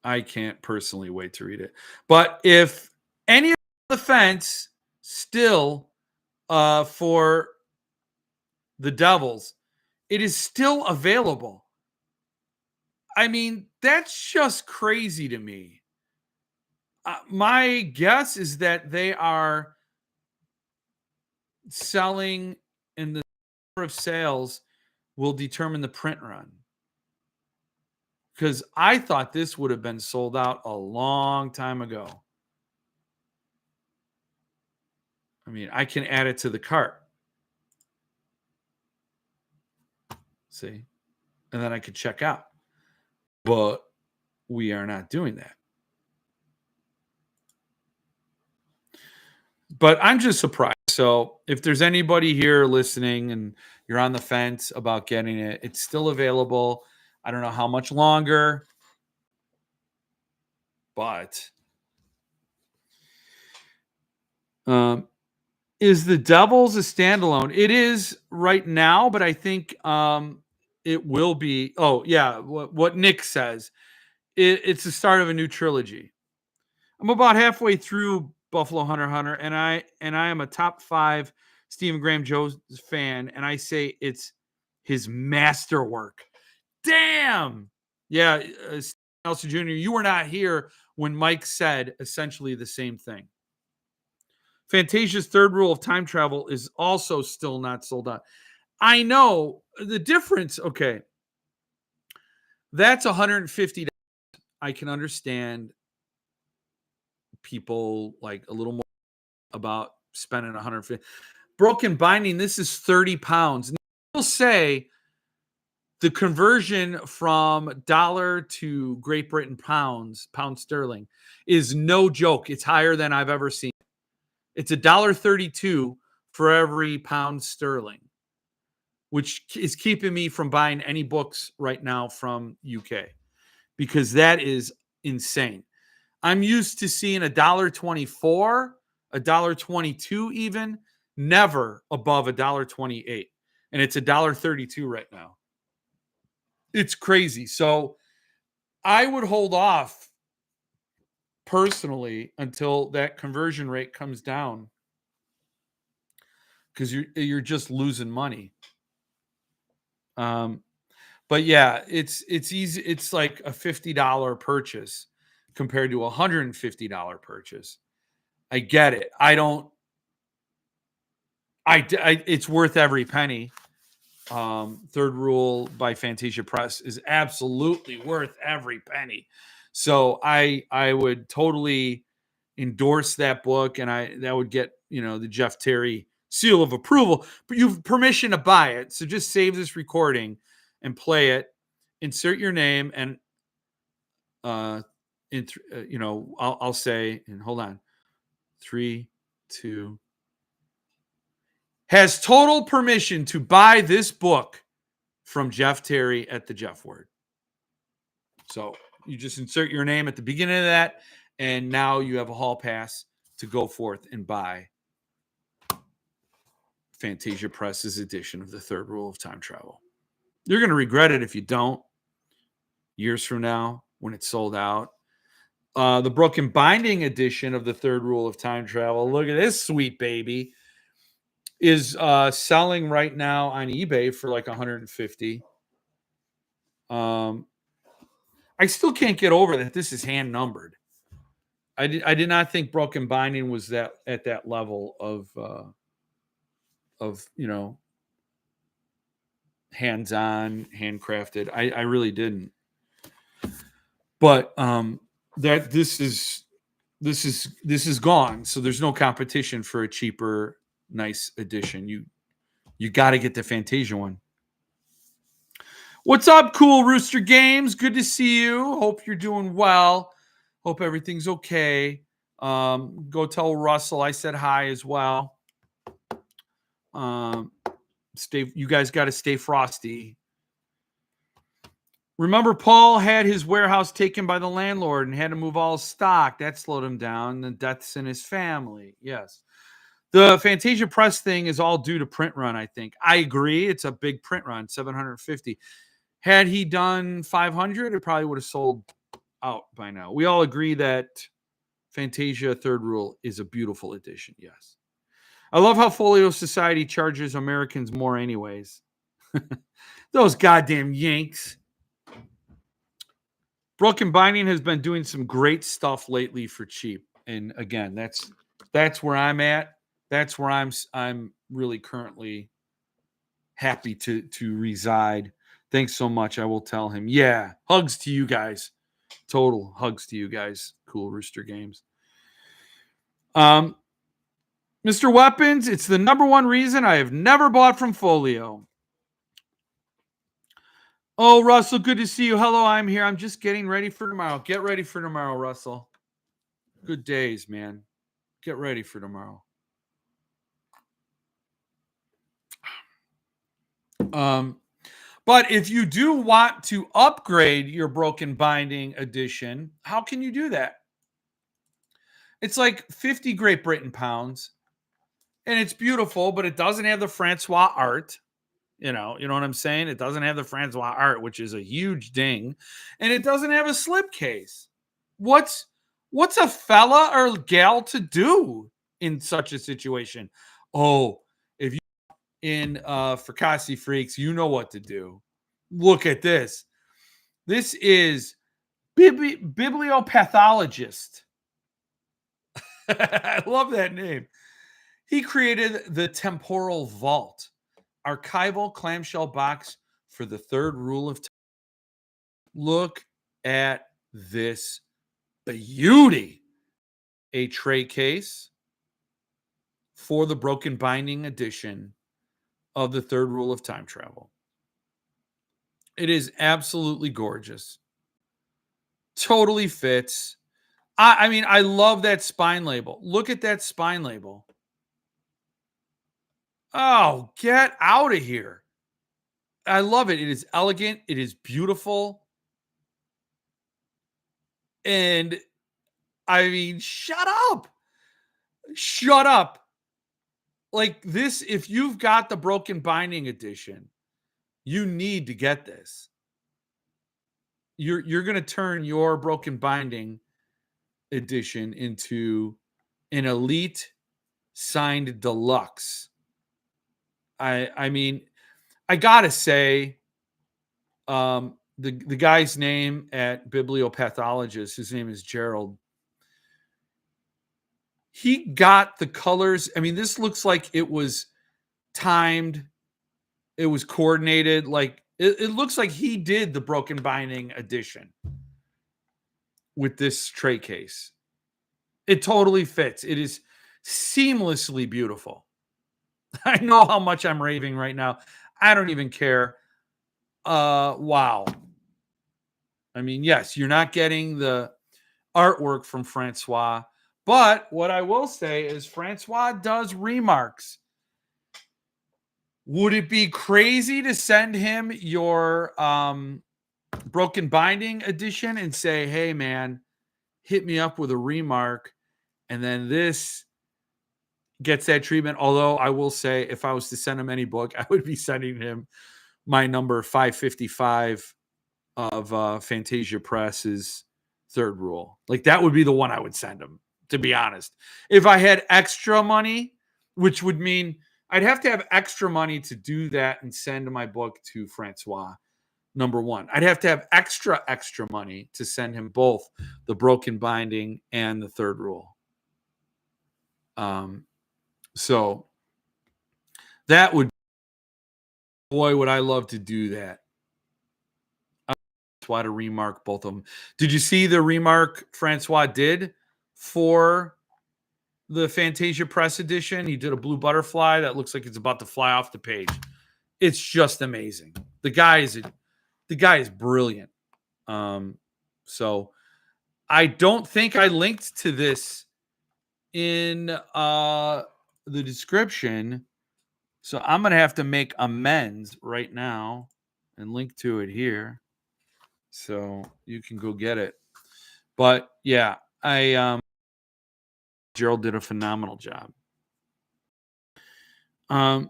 I can't personally wait to read it. But if any of the fence still for the Devils, it is still available. I mean, that's just crazy to me. My guess is that they are selling, and the number of sales will determine the print run. Because I thought this would have been sold out a long time ago. I mean, I can add it to the cart. See? And then I could check out. But we are not doing that. But I'm just surprised. So if there's anybody here listening and you're on the fence about getting it, it's still available. I don't know how much longer, but is the Devils a standalone? It is right now, but I think it will be. Oh, yeah. What Nick says. It's the start of a new trilogy. I'm about halfway through Buffalo Hunter, and I am a top 5 Stephen Graham Jones fan, and I say it's his masterwork. Damn. Yeah, Nelson Jr., you were not here when Mike said essentially the same thing. Fantasia's third rule of time travel is also still not sold out. I know the difference. Okay. That's $150. I can understand people like a little more about spending 150. Broken Binding, this is 30 pounds. People say the conversion from dollar to Great Britain pound sterling is no joke. It's higher than I've ever seen. It's $1.32 for every pound sterling, which is keeping me from buying any books right now from UK, because that is insane. I'm used to seeing $1.24, $1.22 even, never above $1.28. And it's $1.32 right now. It's crazy. So I would hold off personally until that conversion rate comes down, because you're just losing money. But yeah, it's easy. It's like a $50 purchase compared to a $150 purchase. I get it. It's worth every penny. Third Rule by Fantasia Press is absolutely worth every penny. So I would totally endorse that book, and that would get the Jeff Terry seal of approval, but you've permission to buy it. So just save this recording and play it. Insert your name and I'll say, and hold on, 3, 2, has total permission to buy this book from Jeff Terry at the Jeff Word. So you just insert your name at the beginning of that, and now you have a hall pass to go forth and buy Fantasia Press's edition of The Third Rule of Time Travel. You're going to regret it if you don't, years from now when it's sold out. The Broken Binding edition of The Third Rule of Time Travel, look at this sweet baby, is selling right now on eBay for like $150. I still can't get over that this is hand numbered. I did not think Broken Binding was that at that level of hands-on, handcrafted. I really didn't. But that this is gone, so there's no competition for a cheaper, nice edition. You got to get the Fantasia one. What's up, Cool Rooster Games? Good to see you. Hope you're doing well. Hope everything's okay. Go tell Russell I said hi as well. You guys got to stay frosty. Remember, Paul had his warehouse taken by the landlord and had to move all his stock. That slowed him down. The deaths in his family. Yes. The Fantasia Press thing is all due to print run, I think. I agree. It's a big print run, 750. Had he done 500, it probably would have sold out by now. We all agree that Fantasia Third Rule is a beautiful edition. Yes. I love how Folio Society charges Americans more anyways. Those goddamn Yanks. Broken Binding has been doing some great stuff lately for cheap. And again, that's where I'm at. That's where I'm really currently happy to reside. Thanks so much. I will tell him. Yeah, hugs to you guys. Total hugs to you guys. Cool Rooster Games. Mr. Weapons, it's the number one reason I have never bought from Folio. Oh, Russell, good to see you. Hello, I'm here. I'm just getting ready for tomorrow. Get ready for tomorrow, Russell. Good days, man. Get ready for tomorrow. But if you do want to upgrade your Broken Binding edition, how can you do that? It's like 50 Great Britain pounds, and it's beautiful, but it doesn't have the Francois art. You know what I'm saying? It doesn't have the Francois art, which is a huge ding, and it doesn't have a slipcase. What's a fella or gal to do in such a situation? Oh, if you in Fracassi Freaks, you know what to do. Look at this. This is bibliopathologist. I love that name. He created the Temporal Vault, archival clamshell box for the Third Rule of Time. Look at this beauty. A tray case for the Broken Binding edition of the Third Rule of Time Travel. It is absolutely gorgeous. Totally fits. I mean, I love that spine label. Look at that spine label. Oh, get out of here. I love it. It is elegant. It is beautiful. And I mean, shut up. Shut up. Like this, if you've got the Broken Binding edition, you need to get this. You're going to turn your Broken Binding edition into an elite signed deluxe. I mean, I gotta say, the guy's name at Bibliopathologist, his name is Gerald. He got the colors. I mean, this looks like it was timed. It was coordinated. Like it looks like he did the Broken Binding edition with this tray case. It totally fits. It is seamlessly beautiful. I know how much I'm raving right now. I don't even care. Wow. I mean, yes, you're not getting the artwork from Francois, but what I will say is Francois does remarks. Would it be crazy to send him your broken binding edition and say, hey man, hit me up with a remark, and then this gets that treatment? Although I will say, if I was to send him any book, I would be sending him my number 555 of Fantasia Press's Third Rule. Like, that would be the one I would send him, to be honest. If I had extra money, which would mean I'd have to have extra money to do that and send my book to Francois. Number one, I'd have to have extra money to send him both the broken binding and the Third Rule. So that would, boy, would I love to do that. Francois to remark both of them. Did you see the remark Francois did for the Fantasia Press edition? He did a blue butterfly that looks like it's about to fly off the page. It's just amazing. The guy is brilliant. So I don't think I linked to this in the description. So I'm going to have to make amends right now and link to it here, so you can go get it. But yeah, Gerald did a phenomenal job. So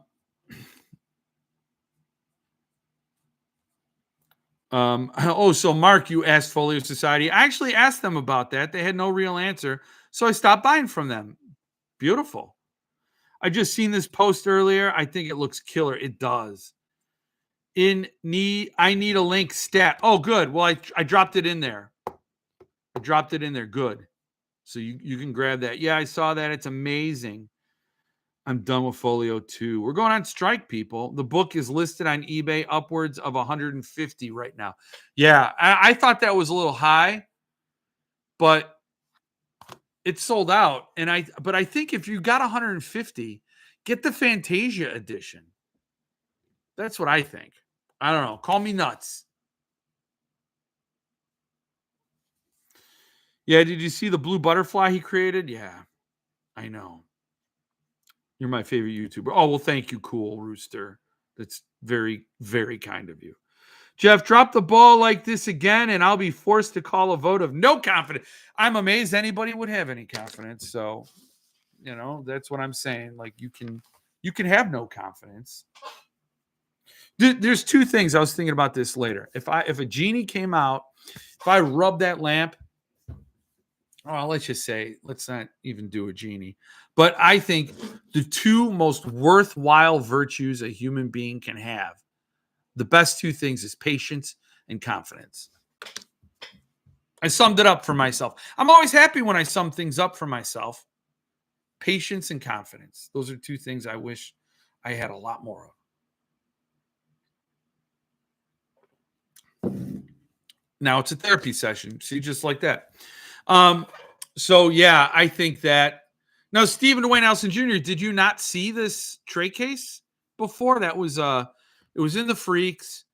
Mark, you asked Folio Society. I actually asked them about that. They had no real answer, so I stopped buying from them. Beautiful. I just seen this post earlier. I think it looks killer. It does. I need a link stat. Oh, good. Well, I dropped it in there. Good. So you can grab that. Yeah, I saw that. It's amazing. I'm done with Folio 2. We're going on strike, people. The book is listed on eBay upwards of 150 right now. Yeah, I thought that was a little high, but it's sold out. But I think if you got 150, get the Fantasia edition. That's what I think. I don't know. Call me nuts. Yeah, did you see the blue butterfly he created? Yeah, I know. You're my favorite YouTuber. Oh, well, thank you, Cool Rooster. That's very, very kind of you. Jeff, drop the ball like this again, and I'll be forced to call a vote of no confidence. I'm amazed anybody would have any confidence. So, that's what I'm saying. Like, you can have no confidence. There's two things. I was thinking about this later. If a genie came out, if I rubbed that lamp, let's just say, let's not even do a genie. But I think the two most worthwhile virtues a human being can have, the best two things, is patience and confidence. I summed it up for myself. I'm always happy when I sum things up for myself. Patience and confidence. Those are two things I wish I had a lot more of. Now it's a therapy session. See, just like that. So yeah, I think that. Now, Stephen Dwayne Nelson Jr., did you not see this tray case before? That was it was in the Freaks.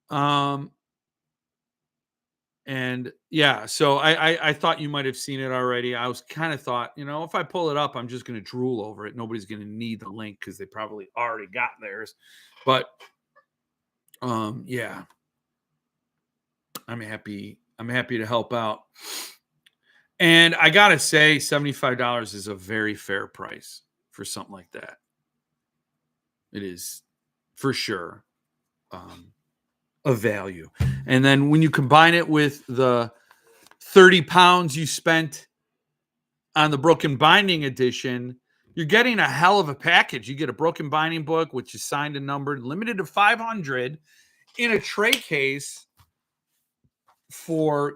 And yeah, so I thought you might have seen it already. I was kind of thought, if I pull it up, I'm just going to drool over it. Nobody's going to need the link because they probably already got theirs. But yeah, I'm happy to help out. And I gotta say, $75 is a very fair price for something like that. It is, for sure, a value. And then when you combine it with the 30 pounds you spent on the broken binding edition, you're getting a hell of a package. You get a broken binding book, which is signed and numbered, limited to 500, in a tray case for,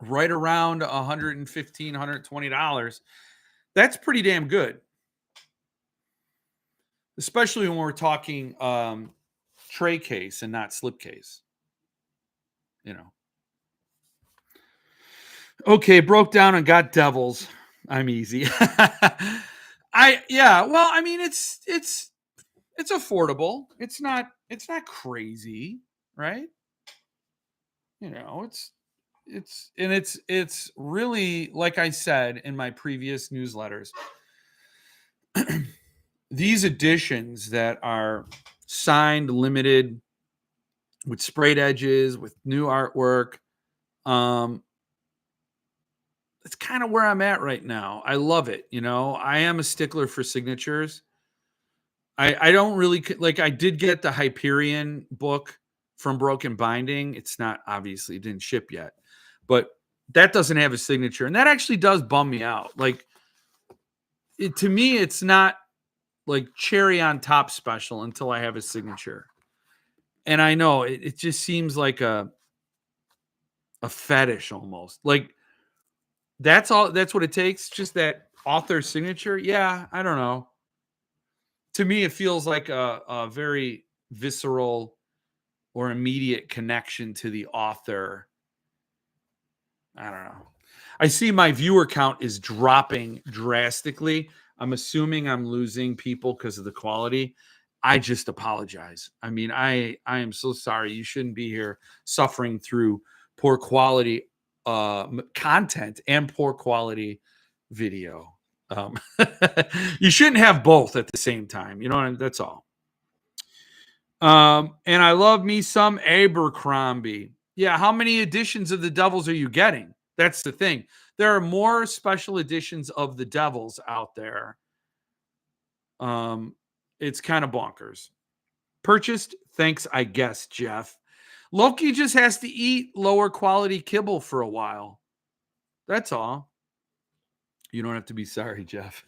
right around $115, $120. That's pretty damn good. Especially when we're talking tray case and not slip case. Okay, broke down and got devils. I'm easy. Well, I mean, it's affordable. It's not crazy, right? You know, it's really, like I said in my previous newsletters, these editions that are signed, limited, with sprayed edges, with new artwork, um, it's kind of where I'm at right now. I love it. I am a stickler for signatures. I don't really like. I did get the Hyperion book from Broken Binding. It's not, obviously, it didn't ship yet, but that doesn't have a signature, and that actually does bum me out. Like, to me, it's not like cherry on top special until I have a signature. And I know it just seems like a fetish almost. Like, that's all. That's what it takes. Just that author signature. Yeah, I don't know. To me, it feels like a very visceral or immediate connection to the author. I don't know. I see my viewer count is dropping drastically. I'm assuming I'm losing people because of the quality. I just apologize. I mean, I am so sorry. You shouldn't be here suffering through poor quality content and poor quality video. Um, you shouldn't have both at the same time. You know what I mean? That's all. And I love me some Abercrombie. Yeah, how many editions of the Devils are you getting? That's the thing. There are more special editions of the Devils out there. It's kind of bonkers. Purchased, thanks, I guess, Jeff. Loki just has to eat lower quality kibble for a while. That's all. You don't have to be sorry, Jeff.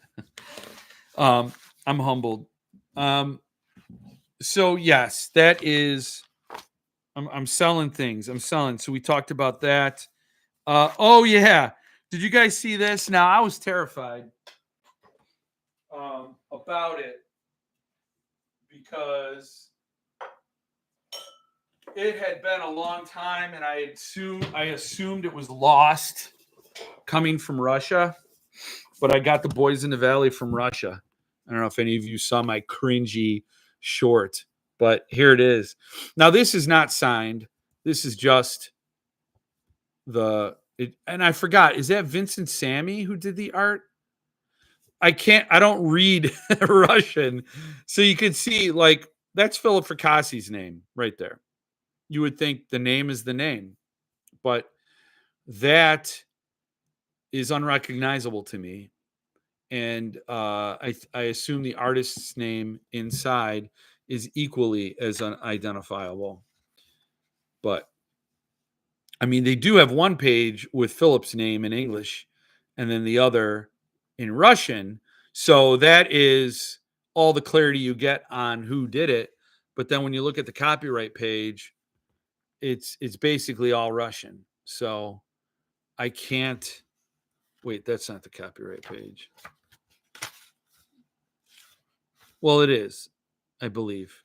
I'm humbled. So yes, that is. I'm selling things. I'm selling. So we talked about that. Oh yeah. Did you guys see this? Now I was terrified about it because it had been a long time, and I assumed it was lost coming from Russia. But I got the Boys in the Valley from Russia. I don't know if any of you saw my cringy short, but here it is. Now this is not signed. This is just and I forgot, is that Vincent Sammy who did the art? I don't read Russian. So you could see, like, that's Philip Fracasse's name right there. You would think the name is the name, but that is unrecognizable to me. And I assume the artist's name inside is equally as unidentifiable. But I mean, they do have one page with Philip's name in English and then the other in Russian. So that is all the clarity you get on who did it. But then when you look at the copyright page, it's basically all Russian. So I can't wait, that's not the copyright page. Well, it is, I believe.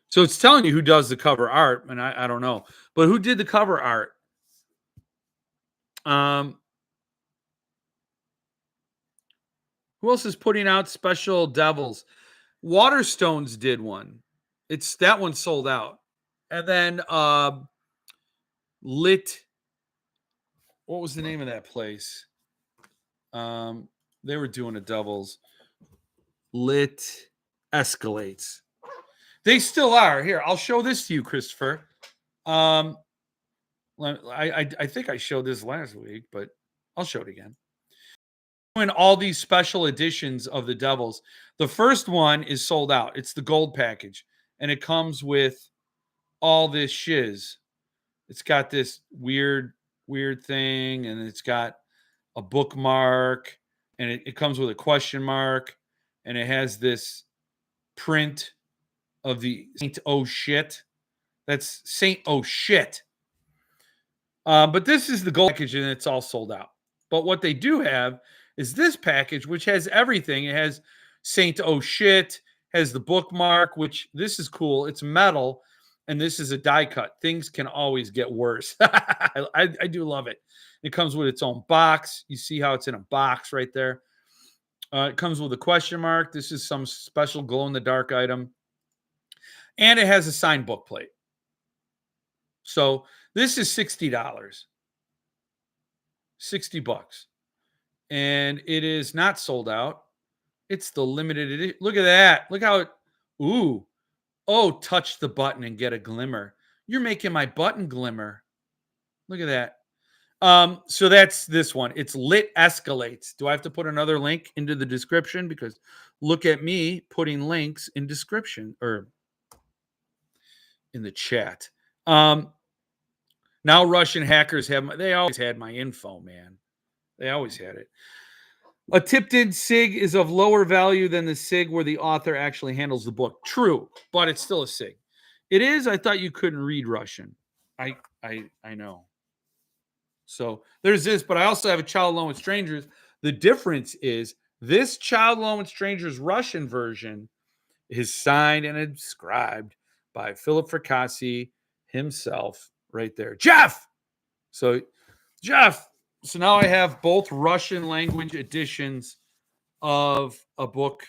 So it's telling you who does the cover art, and I don't know. But who did the cover art? Who else is putting out special Devils? Waterstones did one. That one sold out. And then Lit. What was the name of that place? They were doing a Devils. Lit Escalates. They still are. Here, I'll show this to you, Christopher. I think I showed this last week, but I'll show it again. Doing all these special editions of the Devils. The first one is sold out. It's the gold package, and it comes with all this shiz. It's got this weird thing, and it's got a bookmark, and it comes with a question mark, and it has this print of the Saint Oh Shit. That's Saint Oh Shit. But this is the gold package, and it's all sold out. But what they do have is this package, which has everything. It has Saint Oh Shit, has the bookmark, which this is cool. It's metal, and this is a die cut. Things can always get worse. I do love it. It comes with its own box. You see how it's in a box right there. It comes with a question mark. This is some special glow in the dark item. And it has a signed book plate. So this is $60. $60. And it is not sold out. It's the limited edition. Look at that. Look how it, ooh. Oh, touch the button and get a glimmer. You're making my button glimmer. Look at that. So that's this one. It's Lit Escalates. Do I have to put another link into the description? Because look at me putting links in description or in the chat. Now Russian hackers they always had my info, man. They always had it. A tipped-in SIG is of lower value than the SIG where the author actually handles the book. True, but it's still a SIG. It is. I thought you couldn't read Russian. I know. So there's this, but I also have a Child Alone with Strangers. The difference is this Child Alone with Strangers Russian version is signed and inscribed by Philip Fracassi himself right there. Jeff! So, Jeff, so now I have both Russian language editions of books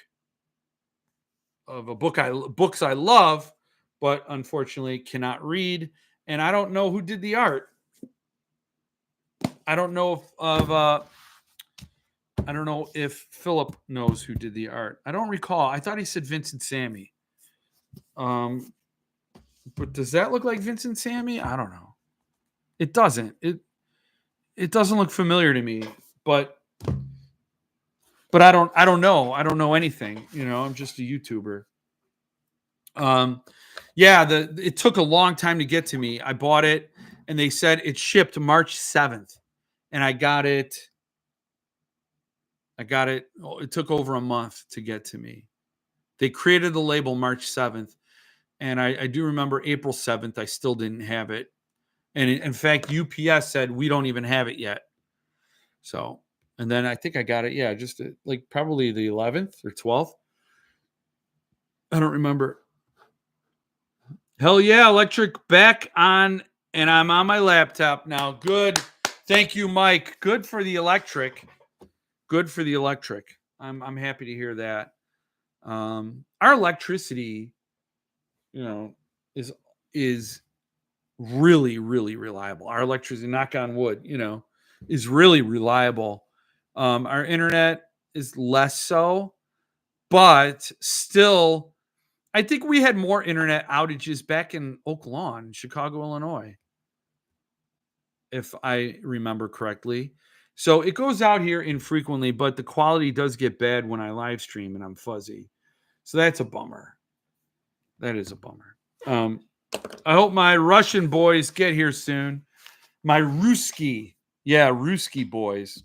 I love, but unfortunately cannot read. And I don't know who did the art. I don't know if Philip knows who did the art. I don't recall. I thought he said Vincent Sammy. But does that look like Vincent Sammy? I don't know. It doesn't. It doesn't look familiar to me. But I don't know. I don't know anything. You know, I'm just a YouTuber. It took a long time to get to me. I bought it and they said it shipped March 7th. And I got it. It took over a month to get to me. They created the label March 7th. And I do remember April 7th, I still didn't have it. And in fact, UPS said, we don't even have it yet. So, and then I think I got it. Yeah, just like probably the 11th or 12th. I don't remember. Hell yeah, electric back on. And I'm on my laptop now. Good. Thank you, Mike. Good for the electric. Good for the electric. I'm happy to hear that. Our electricity, you know, is really, really reliable. Our electricity, knock on wood, you know, is really reliable. Our internet is less so, but still, I think we had more internet outages back in Oak Lawn, Chicago, Illinois, if I remember correctly. So it goes out here infrequently, but the quality does get bad when I live stream and I'm fuzzy. So that's a bummer. That is a bummer. I hope my Russian boys get here soon. My Ruski boys.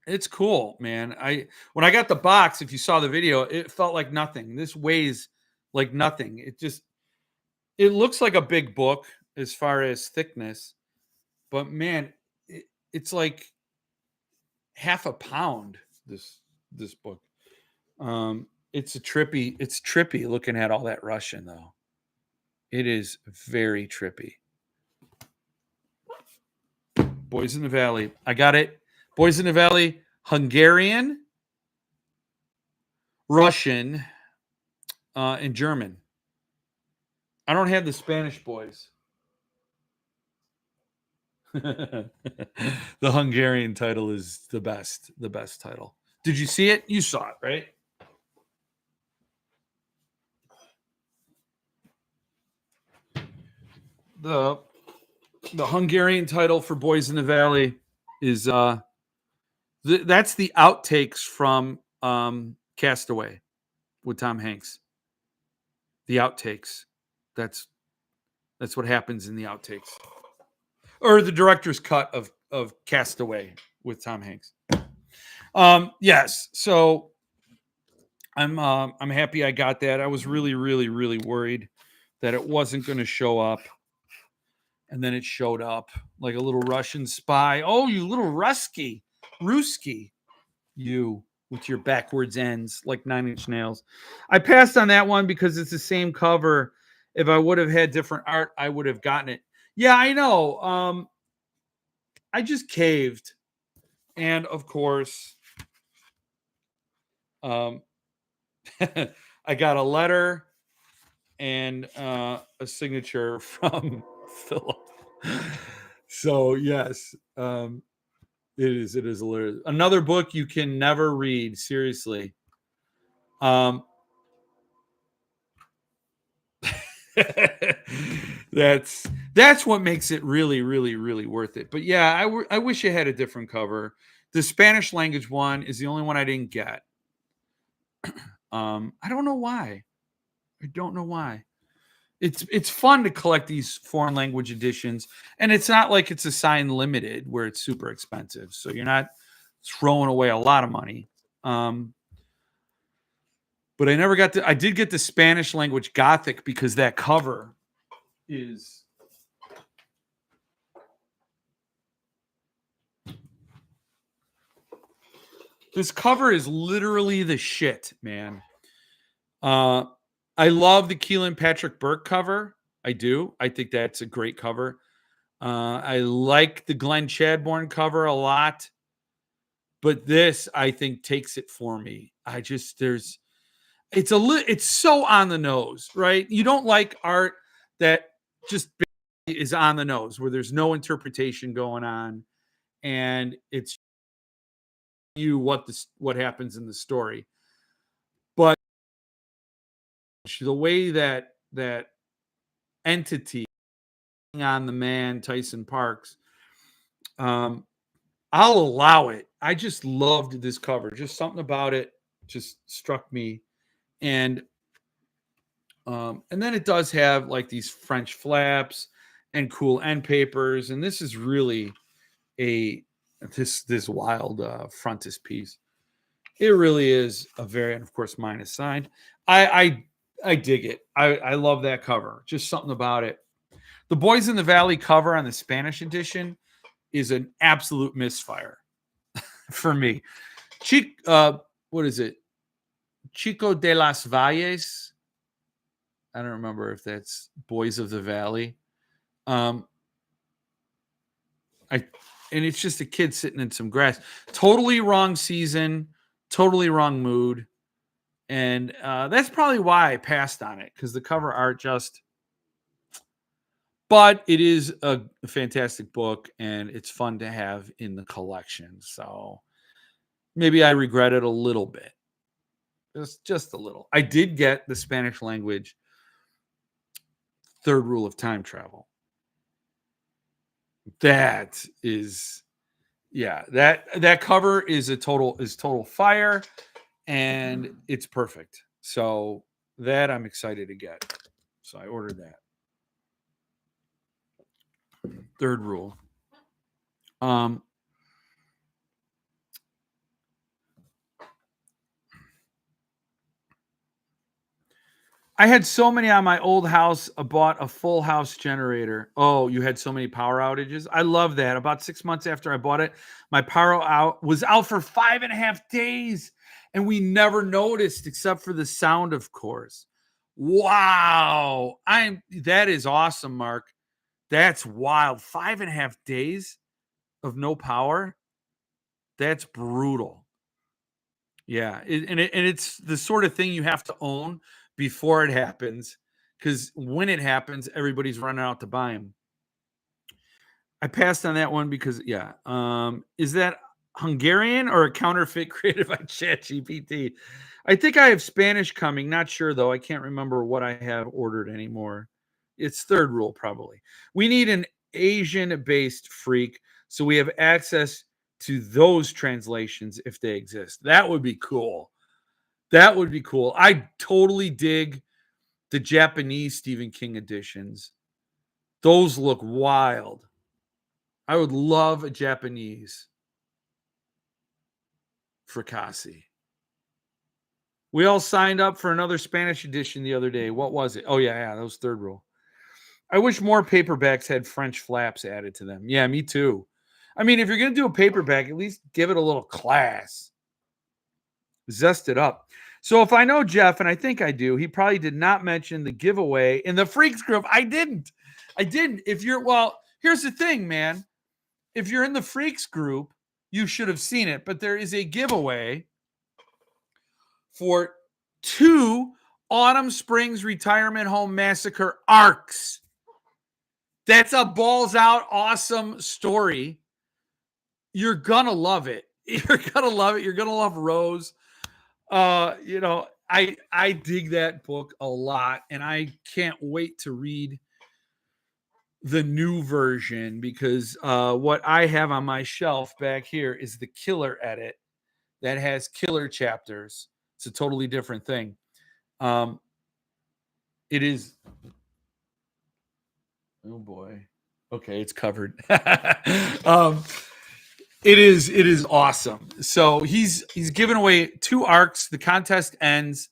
It's cool, man. When I got the box, if you saw the video, it felt like nothing. This weighs like nothing. It looks like a big book as far as thickness, but man, it's like half a pound. This book. It's trippy looking at all that Russian though. It is very trippy. Boys in the Valley. I got it. Boys in the Valley, Hungarian, Russian, and German. I don't have the Spanish boys. The Hungarian title is the best title. Did you see it? You saw it, right? The Hungarian title for Boys in the Valley is that's the outtakes from Castaway with Tom Hanks. The outtakes. That's what happens in the outtakes. Or the director's cut of Castaway with Tom Hanks. Yes. So I'm happy I got that. I was really, really, really worried that it wasn't going to show up. And then it showed up like a little Russian spy. Oh, you little Ruski. You with your backwards ends like 9 Inch Nails. I passed on that one because it's the same cover. If I would have had different art, I would have gotten it. Yeah, I know. I just caved. And of course, Um, I got a letter and a signature from Philip. So yes, it is another book you can never read. Seriously. Um, that's that's what makes it really, really, really worth it. But yeah, I wish it had a different cover. The Spanish language one is the only one I didn't get. I don't know why. I don't know why. It's fun to collect these foreign language editions, and it's not like it's a sign limited where it's super expensive. So you're not throwing away a lot of money. But I never got to. I did get the Spanish language Gothic because that cover is. This cover is literally the shit, man. Uh, I love the Keelan Patrick Burke cover. I do. I think that's a great cover. I like the Glenn Chadbourne cover a lot, but this I think takes it for me. I just it's so on the nose, right? You don't like art that just is on the nose where there's no interpretation going on, and it's you what happens in the story. But the way that entity on the man Tyson Parks, I'll allow it. I just loved this cover. Just something about it just struck me. And then it does have like these French flaps and cool end papers. And this is really a this wild frontispiece. It really is a very, and of course mine is signed. I dig it. I love that cover. Just something about it. The Boys in the Valley cover on the Spanish edition is an absolute misfire for me. What is it? Chico de las Valles. I don't remember if that's Boys of the Valley. Um, I and it's just a kid sitting in some grass. Totally wrong season, totally wrong mood, and that's probably why I passed on it because the cover art just. But it is a fantastic book, and it's fun to have in the collection. So maybe I regret it a little bit, just a little. I did get the Spanish language Third Rule of Time Travel. That is, yeah, that cover is total fire, and it's perfect. So that I'm excited to get. So I ordered that. Third Rule. I had so many on my old house. I bought a full house generator. Oh, you had so many power outages. I love that. About 6 months after I bought it, my power was out for 5.5 days, and we never noticed except for the sound, of course. Wow, that is awesome, Mark. That's wild. 5.5 days of no power. That's brutal. Yeah, and it's the sort of thing you have to own before it happens, because when it happens, everybody's running out to buy them. I passed on that one because, yeah, is that Hungarian or a counterfeit created by ChatGPT? I think I have Spanish coming. Not sure though. I can't remember what I have ordered anymore. It's Third Rule probably. We need an Asian-based freak so we have access to those translations if they exist. That would be cool. That would be cool. I totally dig the Japanese Stephen King editions. Those look wild. I would love a Japanese Fracassi. We all signed up for another Spanish edition the other day. What was it? Oh, yeah, that was Third Rule. I wish more paperbacks had French flaps added to them. Yeah, me too. I mean, if you're going to do a paperback, at least give it a little class. Zest it up. So if I know Jeff, and I think I do, he probably did not mention the giveaway in the Freaks group. I didn't. Here's the thing, man. If you're in the Freaks group, you should have seen it, but there is a giveaway for 2 Autumn Springs Retirement Home Massacre arcs. That's a balls out awesome story. You're gonna love it. You're gonna love it. You're gonna love Rose. I dig that book a lot, and I can't wait to read the new version because what I have on my shelf back here is the Killer edit that has killer chapters. It's a totally different thing. It is. Oh boy. Okay, it's covered. It is awesome. So he's given away 2 arcs. The contest ends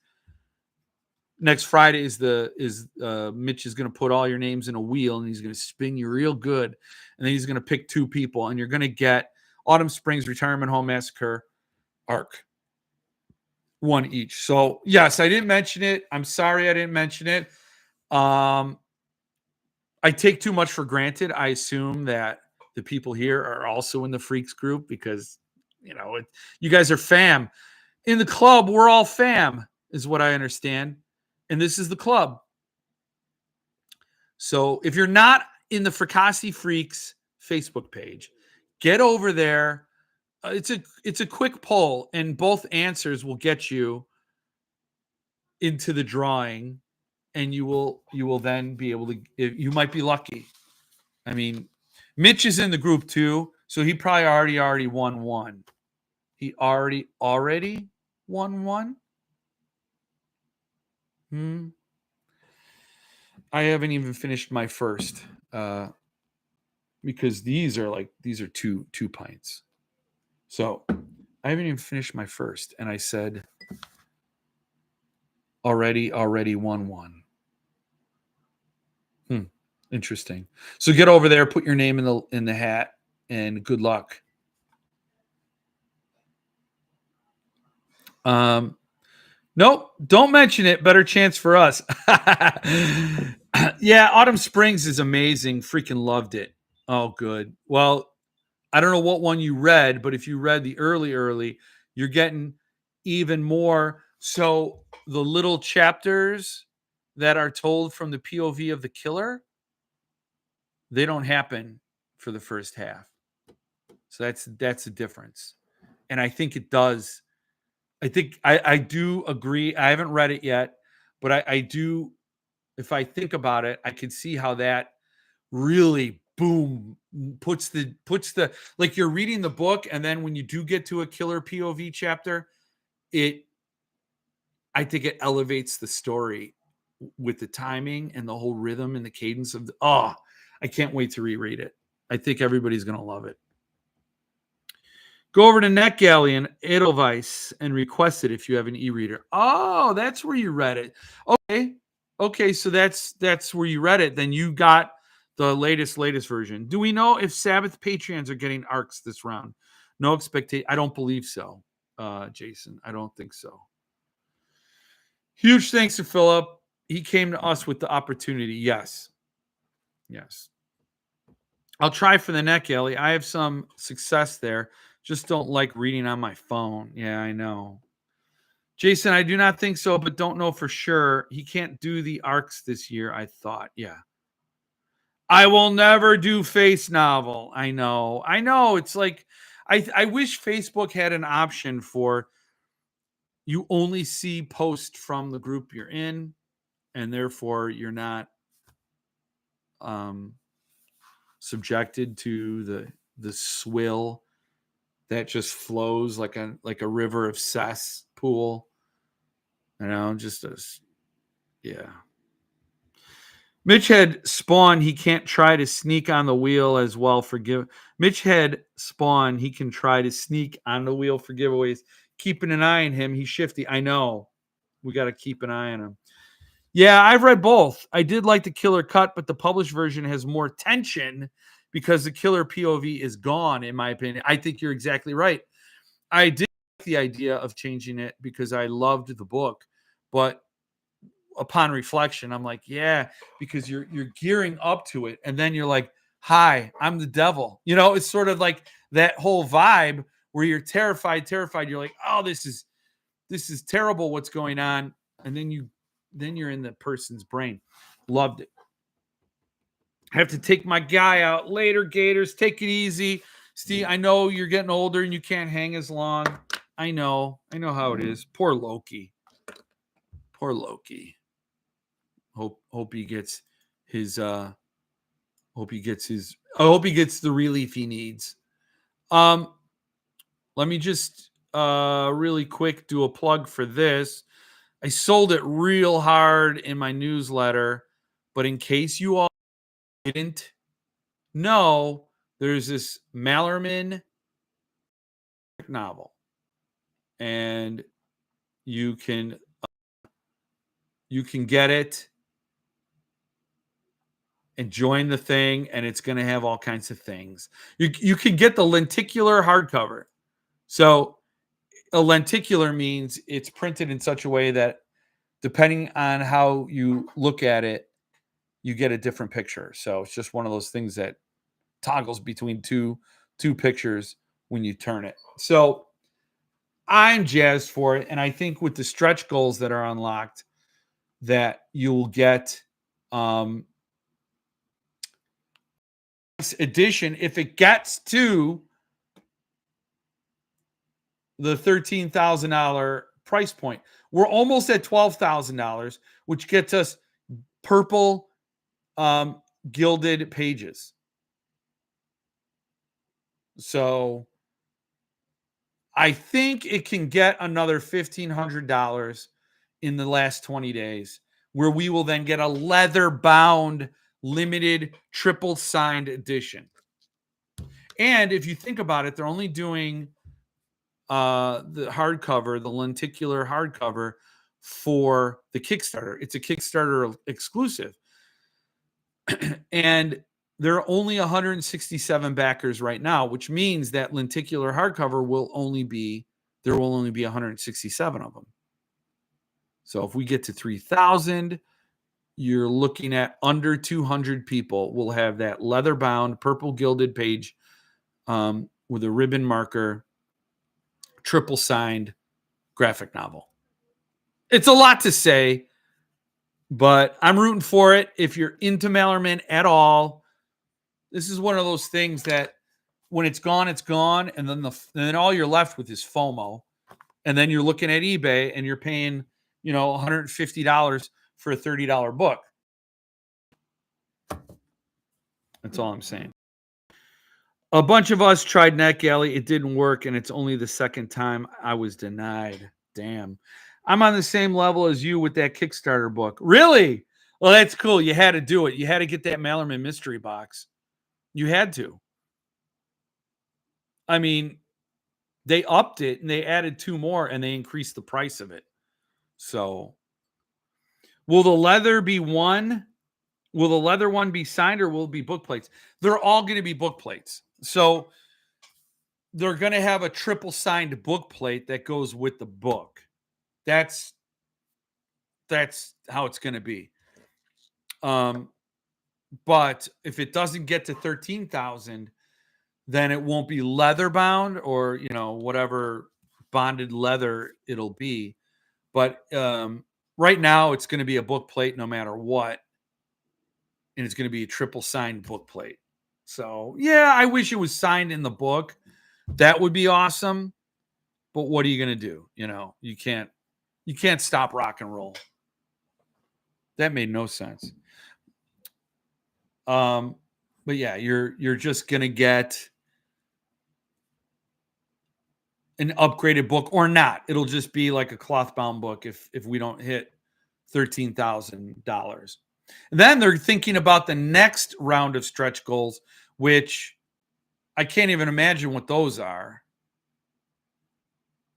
next Friday. Mitch is going to put all your names in a wheel and he's going to spin you real good, and then he's going to pick 2 people, and you're going to get Autumn Springs Retirement Home Massacre arc, 1 each. So yes, I didn't mention it. I'm sorry I didn't mention it. I take too much for granted. I assume that the people here are also in the Freaks group because, you guys are fam. In the club, we're all fam, is what I understand. And this is the club. So if you're not in the Fricassi Freaks Facebook page, get over there. It's a quick poll, and both answers will get you into the drawing, and you will then be able to. You might be lucky. I mean, Mitch is in the group too, so he probably already won 1. He already won 1. I haven't even finished my first because these are 2 pints. So I haven't even finished my first, and I said already won 1. Interesting. So get over there, put your name in the hat, and good luck. Nope, don't mention it. Better chance for us. Yeah, Autumn Springs is amazing. Freaking loved it. Oh, good. Well, I don't know what one you read, but if you read the early, you're getting even more. So the little chapters that are told from the POV of the killer, they don't happen for the first half. So that's a difference. And I think it does. I think I do agree. I haven't read it yet, but I do. If I think about it, I can see how that really boom puts the like you're reading the book, and then when you do get to a killer POV chapter, I think it elevates the story with the timing and the whole rhythm and the cadence of I can't wait to reread it. I think everybody's gonna love it. Go over to NetGalley and Edelweiss and request it if you have an e-reader. Oh, that's where you read it. Okay, so that's where you read it. Then you got the latest version. Do we know if Sabbath Patreons are getting arcs this round? No expectation. I don't believe so, Jason. I don't think so. Huge thanks to Philip. He came to us with the opportunity. Yes. I'll try for the NetGalley. I have some success there. Just don't like reading on my phone. Yeah, I know. Jason, I do not think so, but don't know for sure. He can't do the arcs this year, I thought. Yeah. I will never do face novel. I know. It's like, I wish Facebook had an option for you only see posts from the group you're in, and therefore you're not subjected to the swill that just flows like a river of cesspool. Yeah. Mitch had Spawn. He can't try to sneak on the wheel as well for Mitch had Spawn. He can try to sneak on the wheel for giveaways. Keeping an eye on him. He's shifty. I know. We got to keep an eye on him. Yeah, I've read both. I did like the killer cut, but the published version has more tension because the killer POV is gone, in my opinion. I think you're exactly right. I did like the idea of changing it because I loved the book, but upon reflection, I'm like, yeah, because you're gearing up to it, and then you're like, hi, I'm the devil. It's sort of like that whole vibe where you're terrified. You're like, oh, this is this is terrible what's going on. And then you're in the person's brain. Loved it. I have to take my guy out later, Gators. Take it easy. Steve, I know you're getting older and you can't hang as long. I know how it is. Poor Loki. Poor Loki. Hope he gets his I hope he gets the relief he needs. Let me just really quick do a plug for this. I sold it real hard in my newsletter, but in case you all didn't know, there's this Mallerman novel, and you can get it and join the thing, and it's going to have all kinds of things. You can get the lenticular hardcover. So a lenticular means it's printed in such a way that depending on how you look at it, you get a different picture. So it's just one of those things that toggles between two pictures when you turn it. So I'm jazzed for it. And I think with the stretch goals that are unlocked, that you'll get this edition if it gets to the $13,000 price point. We're almost at $12,000, which gets us purple gilded pages. So I think it can get another $1,500 in the last 20 days, where we will then get a leather bound limited triple signed edition. And if you think about it, they're only doing the hardcover, the lenticular hardcover for the Kickstarter. It's a Kickstarter exclusive. And there are only 167 backers right now, which means that lenticular hardcover will only be 167 of them. So if we get to 3,000, you're looking at under 200 people will have that leather bound purple gilded page with a ribbon marker, triple signed graphic novel. It's a lot to say, but I'm rooting for it. If you're into Mallerman at all, this is one of those things that when it's gone, and then all you're left with is FOMO. And then you're looking at eBay and you're paying, $150 for a $30 book. That's all I'm saying. A bunch of us tried NetGalley. It didn't work, and it's only the second time I was denied. Damn. I'm on the same level as you with that Kickstarter book. Really? Well, that's cool. You had to do it. You had to get that Mallerman mystery box. You had to. I mean, they upped it, and they added 2 more, and they increased the price of it. So, will the leather be one? Will the leather one be signed, or will it be book plates? They're all going to be book plates. So they're going to have a triple signed book plate that goes with the book. That's how it's going to be. But if it doesn't get to 13,000, then it won't be leather bound or, whatever bonded leather it'll be. But right now it's going to be a book plate no matter what. And it's going to be a triple signed book plate. So, yeah, I wish it was signed in the book. That would be awesome. But what are you going to do? You can't stop rock and roll. That made no sense. But yeah, you're just going to get an upgraded book or not. It'll just be like a cloth bound book if we don't hit $13,000. Then they're thinking about the next round of stretch goals, which I can't even imagine what those are.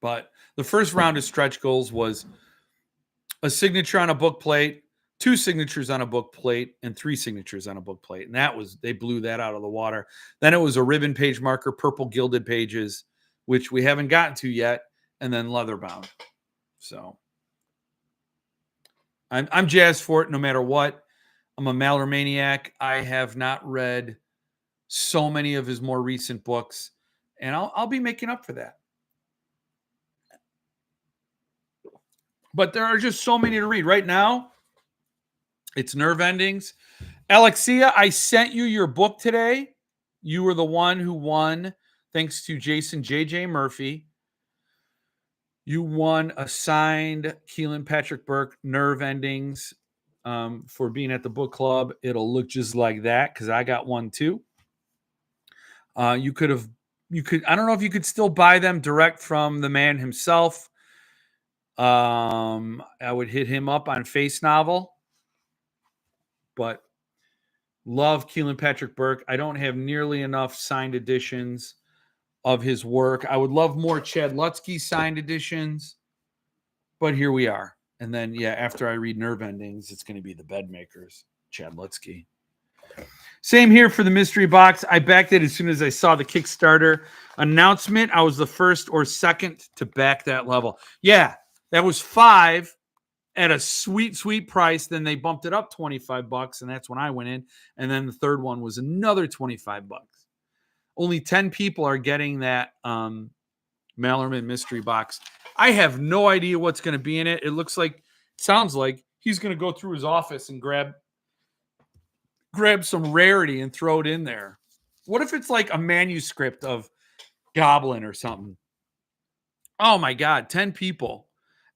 But the first round of stretch goals was a signature on a book plate, 2 signatures on a book plate, and 3 signatures on a book plate. And they blew that out of the water. Then it was a ribbon page marker, purple gilded pages, which we haven't gotten to yet, and then leather bound. So I'm jazzed for it no matter what. I'm a Mallermaniac. I have not read so many of his more recent books, and I'll be making up for that. But there are just so many to read. Right now, it's Nerve Endings. Alexia, I sent you your book today. You were the one who won, thanks to Jason JJ Murphy. You won a signed Keelan Patrick Burke Nerve Endings for being at the book club. It'll look just like that because I got one too. I don't know if you could still buy them direct from the man himself. I would hit him up on Face Novel, but love Keelan Patrick Burke. I don't have nearly enough signed editions of his work. I would love more Chad Lutzke signed editions, but here we are. And then, yeah, after I read Nerve Endings, it's going to be the Bed Makers, Chad Lutzke. Same here for the mystery box. I backed it as soon as I saw the Kickstarter announcement. I was the first or second to back that level. Yeah, that was $5 at a sweet, sweet price. Then they bumped it up $25, and that's when I went in. And then the third one was another $25. Only 10 people are getting that Mallerman mystery box. I have no idea what's going to be in it. It sounds like he's going to go through his office and grab some rarity and throw it in there. What if it's like a manuscript of Goblin or something? Oh my God, 10 people.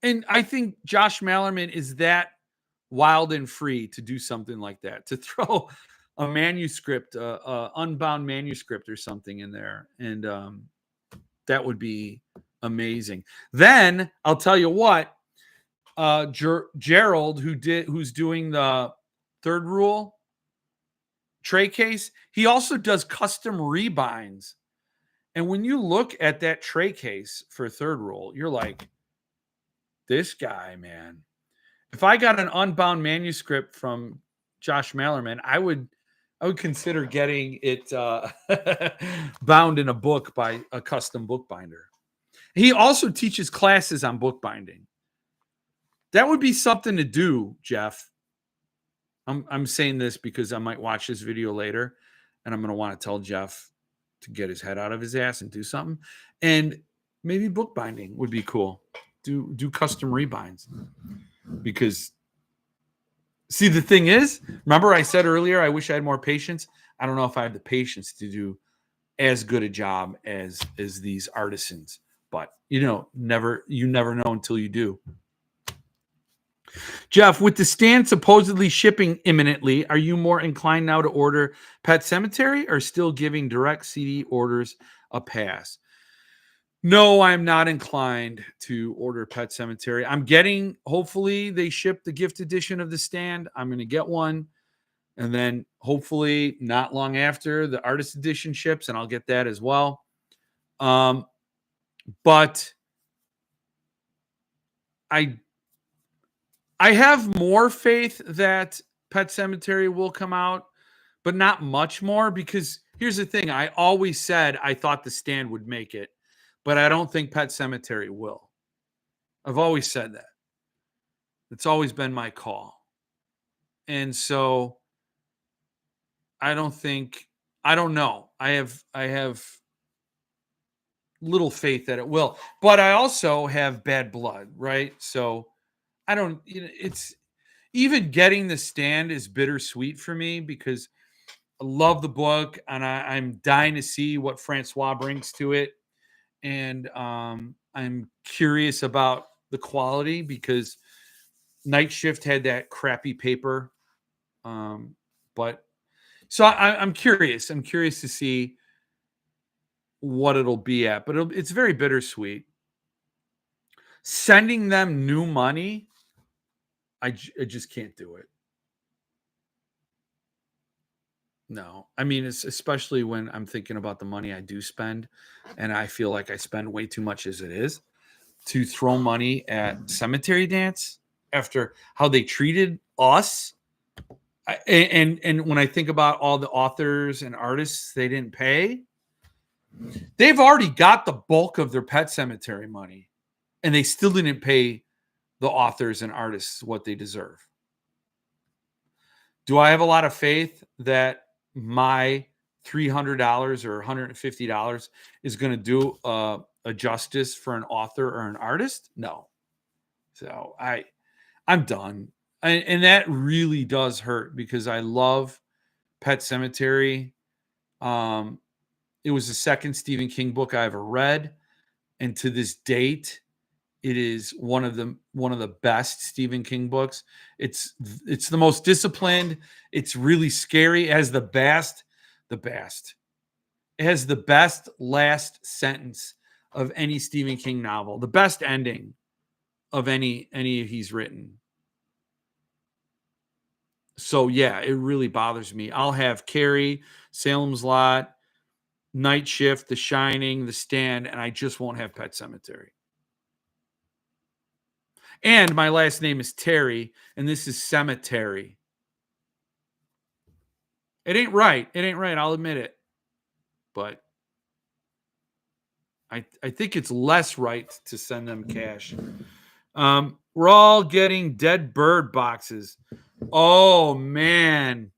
And I think Josh Mallerman is that wild and free to do something like that, to throw a manuscript, unbound manuscript or something in there. And that would be amazing. Then I'll tell you what, Gerald, who's doing the Third Rule tray case, he also does custom rebinds. And when you look at that tray case for Third Rule, you're like, this guy, man. If I got an unbound manuscript from Josh Mallerman, I would consider getting it bound in a book by a custom bookbinder. He also teaches classes on bookbinding. That would be something to do, Jeff. I'm saying this because I might watch this video later, and I'm going to want to tell Jeff to get his head out of his ass and do something. And maybe bookbinding would be cool. Do custom rebinds. Because, see, the thing is, remember I said earlier, I wish I had more patience. I don't know if I have the patience to do as good a job as these artisans. But, you never know until you do. Jeff, with the stand supposedly shipping imminently, are you more inclined now to order Pet Cemetery or still giving direct CD orders a pass? No, I'm not inclined to order Pet Cemetery. Hopefully they ship the gift edition of the stand. I'm going to get one. And then hopefully not long after the artist edition ships, and I'll get that as well. But I have more faith that Pet Cemetery will come out, but not much more, because here's the thing. I always said I thought the stand would make it, but I don't think Pet Cemetery will. I've always said that. It's always been my call. And so I don't know. I have little faith that it will, but I also have bad blood, right? So I don't, it's even getting the stand is bittersweet for me because I love the book and I'm dying to see what Francois brings to it. And I'm curious about the quality because Night Shift had that crappy paper. But so I'm curious. I'm curious to see what it'll be at, but it's very bittersweet. Sending them new money, I just can't do it. No, I mean, it's especially when I'm thinking about the money I do spend, and I feel like I spend way too much as it is, to throw money at Cemetery Dance after how they treated us. And when I think about all the authors and artists they didn't pay, they've already got the bulk of their Pet Cemetery money, and they still didn't pay the authors and artists what they deserve. Do I have a lot of faith that my $300 or $150 is going to do a justice for an author or an artist? No. So I'm done. And that really does hurt because I love Pet Cemetery. Um, it was the second Stephen King book I ever read, and to this date, it is one of the best Stephen King books. It's the most disciplined. It's really scary. It has the best. It has the best last sentence of any Stephen King novel. The best ending of any he's written. So yeah, it really bothers me. I'll have Carrie, Salem's Lot, Night Shift, The Shining, The Stand, and I just won't have Pet Cemetery. And my last name is Terry, and this is Cemetery. It ain't right. It ain't right. I'll admit it. But I think it's less right to send them cash. We're all getting dead bird boxes. Oh man.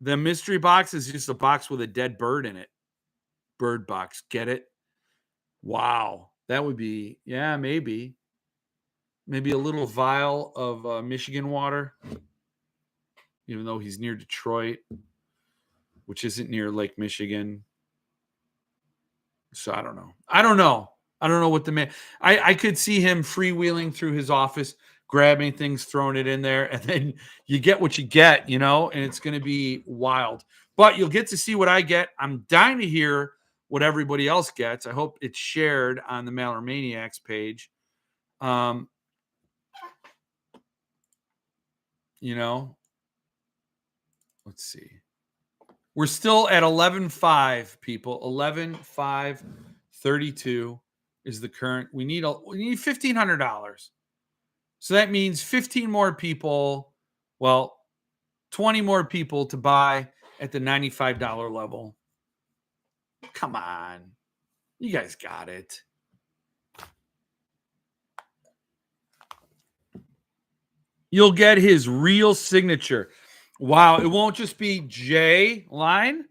The mystery box is just a box with a dead bird in it. Bird box. Get it? Wow. That would be, yeah, maybe. Maybe a little vial of Michigan water, even though he's near Detroit, which isn't near Lake Michigan. So I don't know. I don't know what the man. I could see him freewheeling through his office, grabbing things, throwing it in there, and then you get what you get, and it's going to be wild. But you'll get to see what I get. I'm dying to hear what everybody else gets. I hope it's shared on the Mailer Maniacs page. Um, let's see. We're still at 11.5, people. 11.532 is the current. We need $1,500. So that means 15 more people. Well, 20 more people to buy at the $95 level. Come on. You guys got it. You'll get his real signature. Wow, it won't just be J line.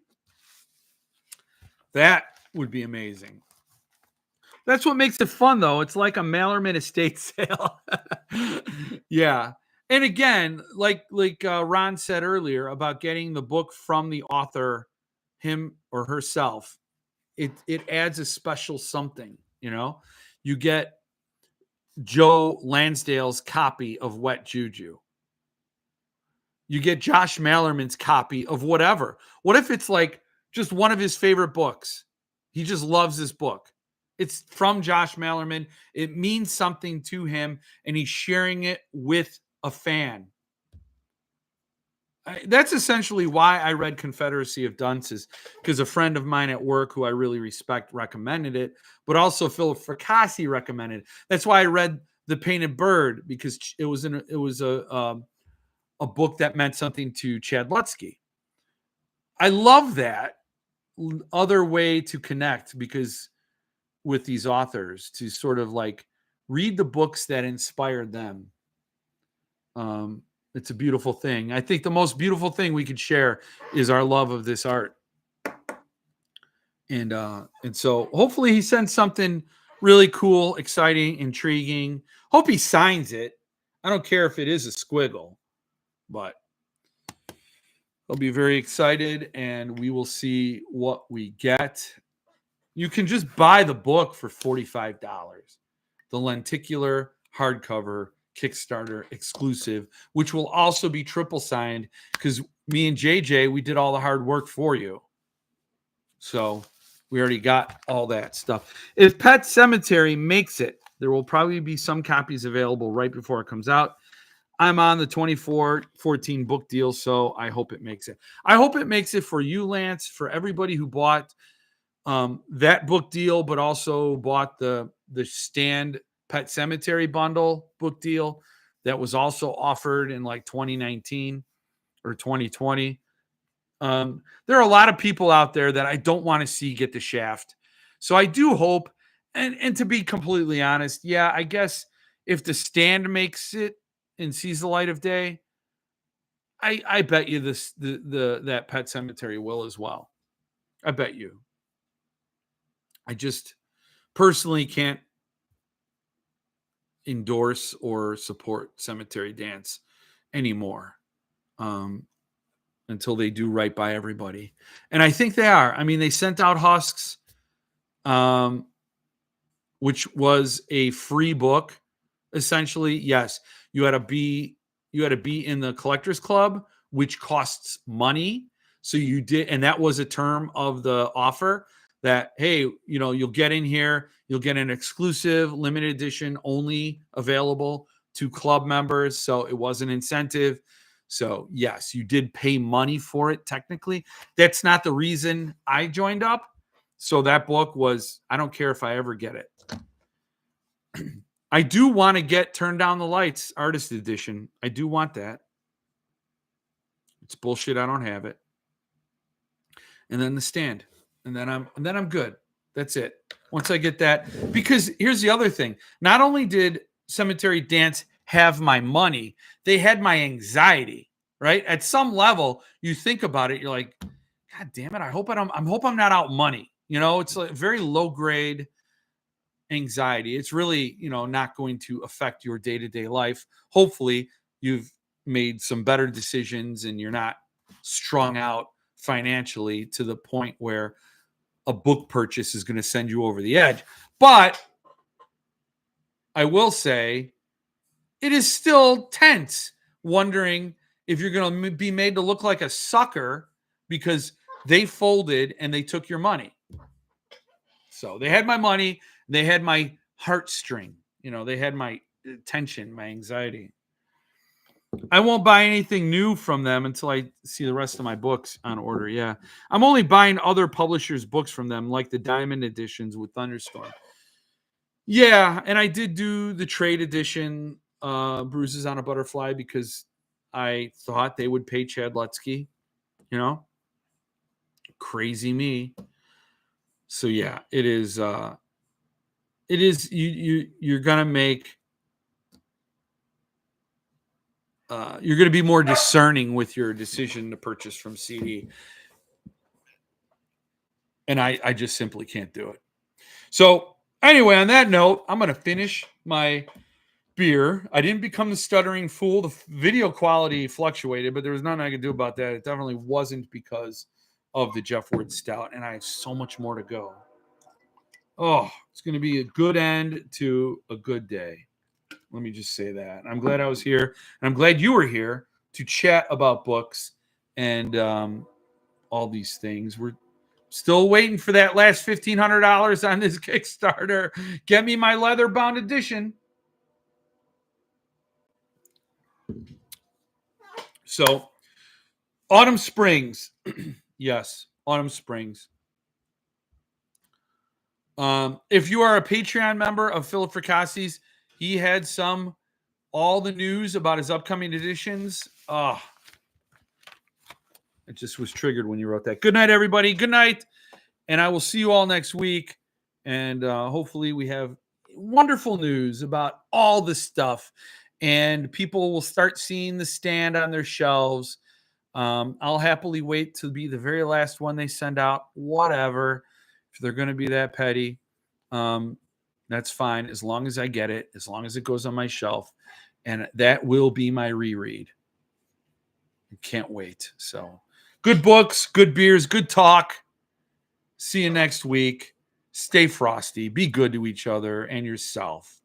That would be amazing. That's what makes it fun, though. It's like a Mallerman estate sale. Yeah. And again, like Ron said earlier about getting the book from the author, him or herself, it adds a special something. You get Joe Lansdale's copy of Wet Juju. You get Josh Mallerman's copy of whatever. What if it's like just one of his favorite books? He just loves this book. It's from Josh Mallerman. It means something to him, and he's sharing it with a fan. That's essentially why I read Confederacy of Dunces, because a friend of mine at work who I really respect recommended it, but also Philip Fracassi recommended it. That's why I read The Painted Bird, because it was a book that meant something to Chad Lutsky. I love that other way to connect because with these authors to sort of like read the books that inspired them. It's a beautiful thing. I think the most beautiful thing we could share is our love of this art. And so hopefully he sends something really cool, exciting, intriguing. Hope he signs it. I don't care if it is a squiggle, but I'll be very excited and we will see what we get. You can just buy the book for $45. The lenticular hardcover Kickstarter exclusive, which will also be triple signed because me and JJ, we did all the hard work for you. So we already got all that stuff. If Pet Cemetery makes it, there will probably be some copies available right before it comes out. I'm on the 24-14 book deal, so I hope it makes it. I hope it makes it for you, Lance, for everybody who bought that book deal, but also bought the Stand Pet Cemetery bundle book deal that was also offered in like 2019 or 2020. There are a lot of people out there that I don't want to see get the shaft. So I do hope, and to be completely honest, yeah, I guess if the Stand makes it and sees the light of day, I bet you that Pet Cemetery will as well. I bet you. I just personally can't endorse or support Cemetery Dance anymore, until they do right by everybody. And I think they are. I mean, they sent out Husks, which was a free book, essentially. Yes, you had to be in the collectors club, which costs money. So you did, and that was a term of the offer that, hey, you'll get in here, you'll get an exclusive limited edition only available to club members. So it was an incentive. So yes, you did pay money for it. Technically, that's not the reason I joined up. So that book was, I don't care if I ever get it. I do want to get Turn Down the Lights Artist Edition. I do want that. It's bullshit. I don't have it. And then the Stand. And then I'm good. That's it. Once I get that, because here's the other thing. Not only did Cemetery Dance have my money, they had my anxiety, right? At some level, you think about it, you're like, God damn it, I hope I'm not out money. It's like very low grade anxiety. It's really, not going to affect your day-to-day life. Hopefully, you've made some better decisions and you're not strung out financially to the point where a book purchase is going to send you over the edge. But I will say it is still tense, wondering if you're going to be made to look like a sucker because they folded and they took your money. So they had my money, they had my heartstring, they had my tension, my anxiety. I won't buy anything new from them until I see the rest of my books on order. Yeah. I'm only buying other publishers' books from them, like the Diamond editions with Thunderstorm. Yeah. And I did do the trade edition, Bruises on a Butterfly, because I thought they would pay Chad Lutzke, crazy me. So yeah, it is, you're going to make, you're going to be more discerning with your decision to purchase from CD. And I just simply can't do it. So anyway, on that note, I'm going to finish my beer. I didn't become the stuttering fool. The video quality fluctuated, but there was nothing I could do about that. It definitely wasn't because of the Jeff Ward Stout. And I have so much more to go. Oh, it's going to be a good end to a good day. Let me just say that. I'm glad I was here. And I'm glad you were here to chat about books and all these things. We're still waiting for that last $1,500 on this Kickstarter. Get me my leather-bound edition. So, Autumn Springs. Yes, Autumn Springs. If you are a Patreon member of Philip Fracasse's, he had all the news about his upcoming editions. It just was triggered when you wrote that. Good night, everybody. Good night. And I will see you all next week. And hopefully we have wonderful news about all this stuff. And people will start seeing the Stand on their shelves. I'll happily wait to be the very last one they send out. Whatever. If they're going to be that petty, that's fine. As long as I get it. As long as it goes on my shelf. And that will be my reread. I can't wait. So, good books, good beers, good talk. See you next week. Stay frosty. Be good to each other and yourself.